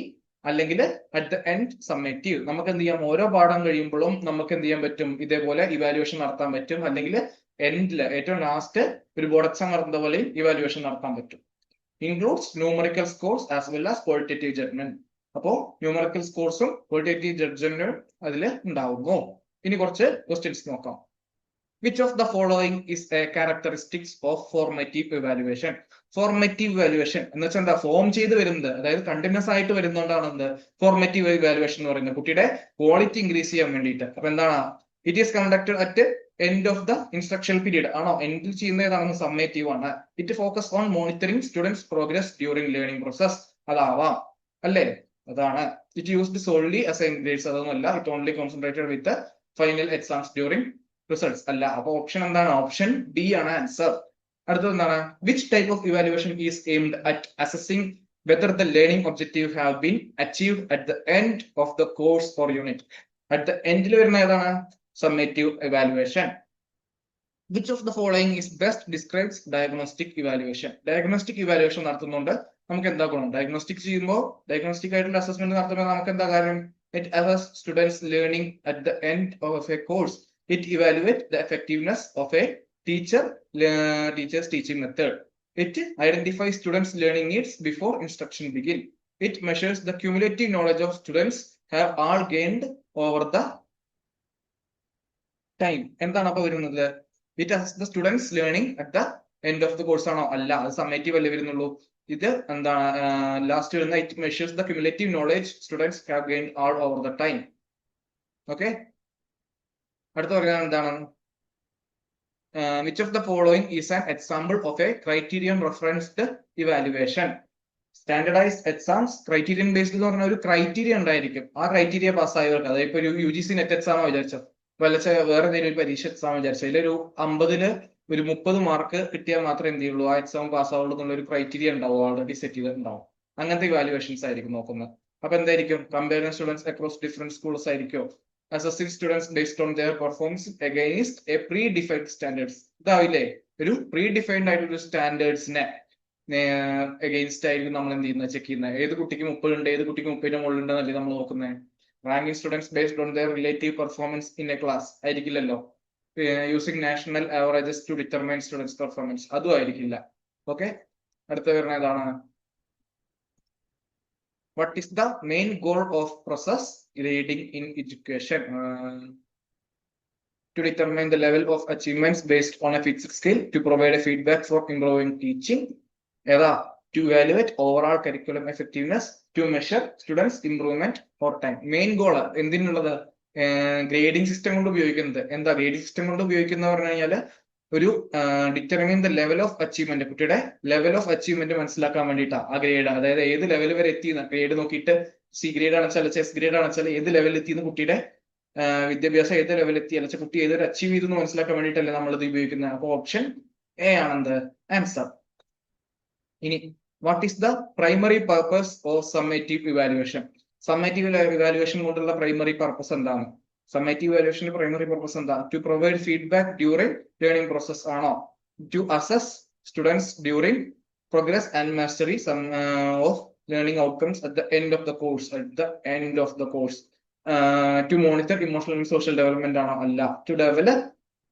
അല്ലെങ്കിൽ അറ്റ് ദ എൻഡ് സമ്മേറ്റീവ്. നമുക്ക് എന്ത് ചെയ്യാം, ഓരോ പാഠം കഴിയുമ്പോഴും നമുക്ക് എന്ത് ചെയ്യാൻ പറ്റും, ഇതേപോലെ ഇവാലുവേഷൻ നടത്താൻ പറ്റും. അല്ലെങ്കിൽ എൻഡില് ഏറ്റവും ലാസ്റ്റ് ഒരു ബോർഡ് എക്സാം നടത്തുന്ന പോലെ ഇവാലുവേഷൻ നടത്താൻ പറ്റും. Includes numerical scores as well as qualitative judgement. അപ്പോ ന്യൂമറിക്കൽ സ്കോർസും ക്വാളിറ്റേറ്റീവ് ജഡ്ജ്മെന്റും അതിൽ ഉണ്ടാവുന്നു. ഇനി കുറച്ച് ക്വസ്റ്റ്യൻസ് നോക്കാം. Which of the following is a characteristics of formative evaluation? Formative evaluation എന്ന് വെച്ചാൽ എന്താ, ഫോം ചെയ്ത് വരുന്നത്, അതായത് കണ്ടിന്യൂസ് ആയിട്ട് വരുന്നോണ്ടാണ് എന്ത് ഫോർമേറ്റീവ് ഇവാലുവേഷൻ എന്ന് പറയുന്നത്, കുട്ടിയുടെ ക്വാളിറ്റി ഇൻക്രീസ് ചെയ്യാൻ വേണ്ടിയിട്ട്. അപ്പൊ എന്താണ്, it is conducted at end of the instructional period ആണോ, എൻഡിൽ ചെയ്യുന്ന ഏതാണെന്ന് സമ്മേറ്റീവ് ആണ്. It focus on monitoring students progress during learning process, അതാവാം അല്ലേ, അതാണ്. It used solely assign grades, അതൊന്നുമല്ല. It only concentrated with final exams during results, അല്ല. അപ്പൊ ഓപ്ഷൻ എന്താണ്, ഓപ്ഷൻ ബി ആണ് ആൻസർ. അടുത്തത് എന്താണ്, which type of evaluation is aimed at assessing whether the learning objective have been achieved at the end of the course or unit. At the എൻഡിൽ വരുന്ന ഏതാണ്, summative evaluation. Which of the following is best describes diagnostic evaluation. Diagnostic evaluation നടത്തുന്നുണ്ട് നമുക്ക് എന്താ ഗുണം, diagnostic ചെയ്യുമ്പോൾ, diagnostic ആയിട്ടുള്ള assessment നടത്തുമ്പോൾ നമുക്ക് എന്താ കാര്യം, it assess students learning at the end of a course. It evaluates the effectiveness of a teacher's teaching method. It identifies students' learning needs before instruction begin. It measures the cumulative knowledge of students have all gained over the time. എന്താണ് അപ്പൊ വരുന്നത്, it has the students learning at the end of the course ആണോ, അല്ല, അത് summative അല്ലേ വരുന്നുള്ളൂ. ഇത് എന്താണ്, ലാസ്റ്റ് വരുന്ന it measures the cumulative knowledge students have gained all over the time. Okay. അടുത്ത പറയുന്നത് എന്താണ്, which of the following is an example of a criterion referenced evaluation. Standardised exams criterion based എന്ന് പറഞ്ഞ ഒരു ക്രൈറ്റീരിയ ഉണ്ടായിരിക്കും. ആ criteria പാസ്സായവർക്ക്, അതായത് ഇപ്പൊ ഒരു UGC നെറ്റ് എക്സാമോ വിചാരിച്ചോ, വല്ല വേറെ എന്തെങ്കിലും ഒരു പരീക്ഷ എക്സാം വിചാരിച്ചോ, അതിലൊരു 50-ല് ഒരു 30 മാർക്ക് കിട്ടിയാൽ മാത്രമേ എന്ത് ചെയ്യുള്ളൂ, ആ എക്സാം പാസ്സാവുള്ളൂ എന്നുള്ള ഒരു ക്രൈറ്റീരിയ ഉണ്ടാവും, ഓൾറെഡി സെറ്റ് ചെയ്തിട്ടുണ്ടാവും. അങ്ങനത്തെ ഇവാലുവേഷൻസ് ആയിരിക്കും നോക്കുന്നത്. അപ്പൊ എന്തായിരിക്കും, comparing students across different schools ആയിരിക്കും. Assessing students based on their performance against a pre-defined standards. ഇതാവില്ലേ, ഒരു pre-defined ആയിട്ടുള്ള സ്റ്റാൻഡേർഡ്സിനെ അഗെയിൻസ്റ്റ് ആയിരിക്കും നമ്മൾ എന്ത് ചെയ്യുന്നത്, ചെക്ക് ചെയ്യുന്നത്. ഏത് കുട്ടിക്ക് 30 ഉണ്ട്, ഏത് കുട്ടിക്ക് 30-ന് മുകളിൽ ഉണ്ടെന്നല്ലേ നമ്മൾ നോക്കുന്നത്. Ranking students based on their relative performance in a class ആയിരിക്കില്ലല്ലോ. Using national averages to determine students performance, അതും ആയിരിക്കില്ല. ഓക്കെ. അടുത്ത വരുന്ന ഏതാണ്, what is the main goal of process grading in education? To determine the level of achievements based on a fixed scale, to provide a feedback for improving teaching, to evaluate overall curriculum effectiveness, to measure students improvement for time. Main goal എന്തിനുള്ളത്, grading system കൊണ്ട് ഉപയോഗിക്കുന്നത്. എന്താ grading system കൊണ്ട് ഉപയോഗിക്കുന്ന പറഞ്ഞു കഴിഞ്ഞാൽ, ഒരു determine the level of achievement, കുട്ടിയുടെ ലെവൽ ഓഫ് അച്ചീവ്മെന്റ് മനസ്സിലാക്കാൻ വേണ്ടിയിട്ടാണ് ആ ഗ്രേഡ്. അതായത് ഏത് ലെവൽ വരെ എത്തിയെന്ന് ഗ്രേഡ് നോക്കിയിട്ട്, C ഗ്രേഡ് ആണെച്ചാൽ, ചെസ് ഗ്രേഡ് ആണെച്ചാൽ ഏത് ലെവലിൽ എത്തിയെന്ന്, കുട്ടിയുടെ വിദ്യാഭ്യാസം ഏത് ലെവലിൽ എത്തി, അല്ലെങ്കിൽ കുട്ടി ഏതൊരു അച്ചീവ് ചെയ്തെന്ന് മനസ്സിലാക്കാൻ വേണ്ടിയിട്ടല്ലേ നമ്മളിത് ഉപയോഗിക്കുന്നത്. അപ്പൊ ഓപ്ഷൻ എ ആണെന്ത് ആൻസർ. ഇനി what is the primary purpose of summative evaluation. Summative evaluation കൊണ്ടുള്ള പ്രൈമറി പർപ്പസ് എന്താണ്, സമ്മേറ്റീവ് ഇവാലുവേഷന്റെ പ്രൈമറി പർപ്പസ് എന്താ, to provide feedback during learning process ആണോ, to assess students during progress and mastery of learning outcomes at the end of the course, to monitor emotional and social development ആണോ, അല്ല. To develop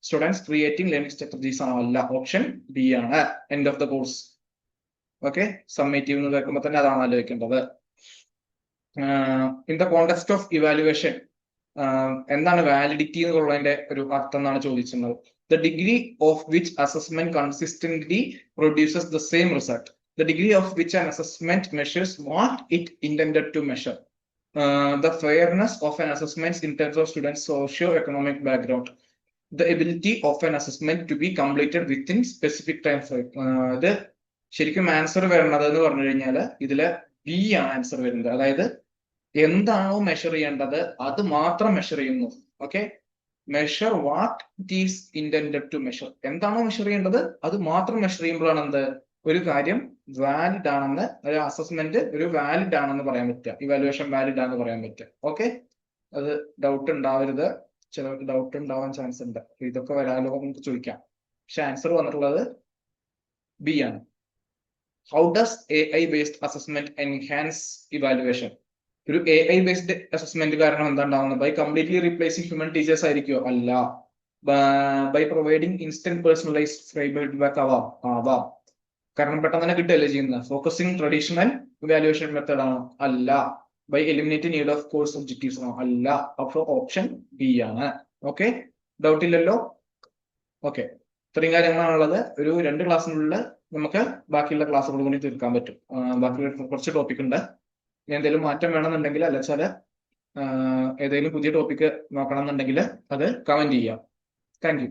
students creating learning strategies ആണോ, അല്ല. Option B ആണ്, end of the course. Okay. Summative എന്ന് കേൾക്കുമ്പോൾ തന്നെ അതാണ് ആലോചിക്കേണ്ടത്. In the context of evaluation, എന്താണ് വാലിഡിറ്റി എന്നുള്ളതിന്റെ ഒരു അർത്ഥം എന്നാണ് ചോദിച്ചിരുന്നത്. The degree of which assessment consistently produces the same result. the degree of which an assessment measures what it intended to measure, the fairness of an assessment in terms of students' socio-economic background, the ability of an assessment to be completed within specific time frame. ഇത് ശരിക്കും answer വരുന്നത് എന്ന് പറഞ്ഞു കഴിഞ്ഞാൽ ഇതില് B ആണ് answer വരുന്നത്. അതായത് എന്താണോ മെഷർ ചെയ്യേണ്ടത് അത് മാത്രം മെഷർ ചെയ്യുന്നു. Okay, measure what it is intended to measure. എന്താണോ മെഷർ ചെയ്യേണ്ടത് അത് മാത്രം മെഷർ ചെയ്യുമ്പോഴാണ് എന്ത് ഒരു കാര്യം വാലിഡ് ആണെന്ന്, ഒരു അസസ്മെന്റ് ഒരു വാലിഡ് ആണെന്ന് പറയാൻ പറ്റുക, ഇവാലുവേഷൻ വാലിഡ് ആണെന്ന് പറയാൻ പറ്റുക. ഓക്കെ, അത് ഡൗട്ട് ഉണ്ടാവരുത്. ചിലർക്ക് ഡൗട്ട് ഉണ്ടാവാൻ ചാൻസ് ഉണ്ട്, ഇതൊക്കെ വരാലോ നമുക്ക് ചോദിക്കാം. പക്ഷെ ആൻസർ വന്നിട്ടുള്ളത് ബി ആണ്. How does AI based assessment enhance evaluation? ഒരു AI ബേസ്ഡ് അസസ്മെന്റ് കാരണം എന്താ ഉണ്ടാവുന്നത്? By completely replacing human teachers ആയിരിക്കുമോ? അല്ല. By providing instant personalised feedback ആവാം. കാരണം പെട്ടെന്ന് തന്നെ കിട്ടുകയല്ലേ ചെയ്യുന്നത്. ഫോക്കസിങ് ട്രഡീഷണൽ ഇവാലുവേഷൻ മെത്തേഡ് ആണോ? അല്ല. By eliminating need of course objectives ആണോ? അല്ല. അപ്പോൾ ഓപ്ഷൻ ബി ആണ്. ഓക്കെ, ഡൗട്ട് ഇല്ലല്ലോ? ഓക്കെ, ഇത്രയും കാര്യങ്ങളാണുള്ളത്. ഒരു 2 ക്ലാസ്സിനുള്ളിൽ നമുക്ക് ബാക്കിയുള്ള ക്ലാസ്സുകൾ കൂടി തീർക്കാൻ പറ്റും. ബാക്കി കുറച്ച് ടോപ്പിക് ഉണ്ട്. എന്തെങ്കിലും മാറ്റം വേണമെന്നുണ്ടെങ്കിൽ അല്ലച്ചാൽ ഏതെങ്കിലും പുതിയ ടോപ്പിക്ക് നോക്കണം എന്നുണ്ടെങ്കിൽ അത് കമന്റ് ചെയ്യാം. Thank you.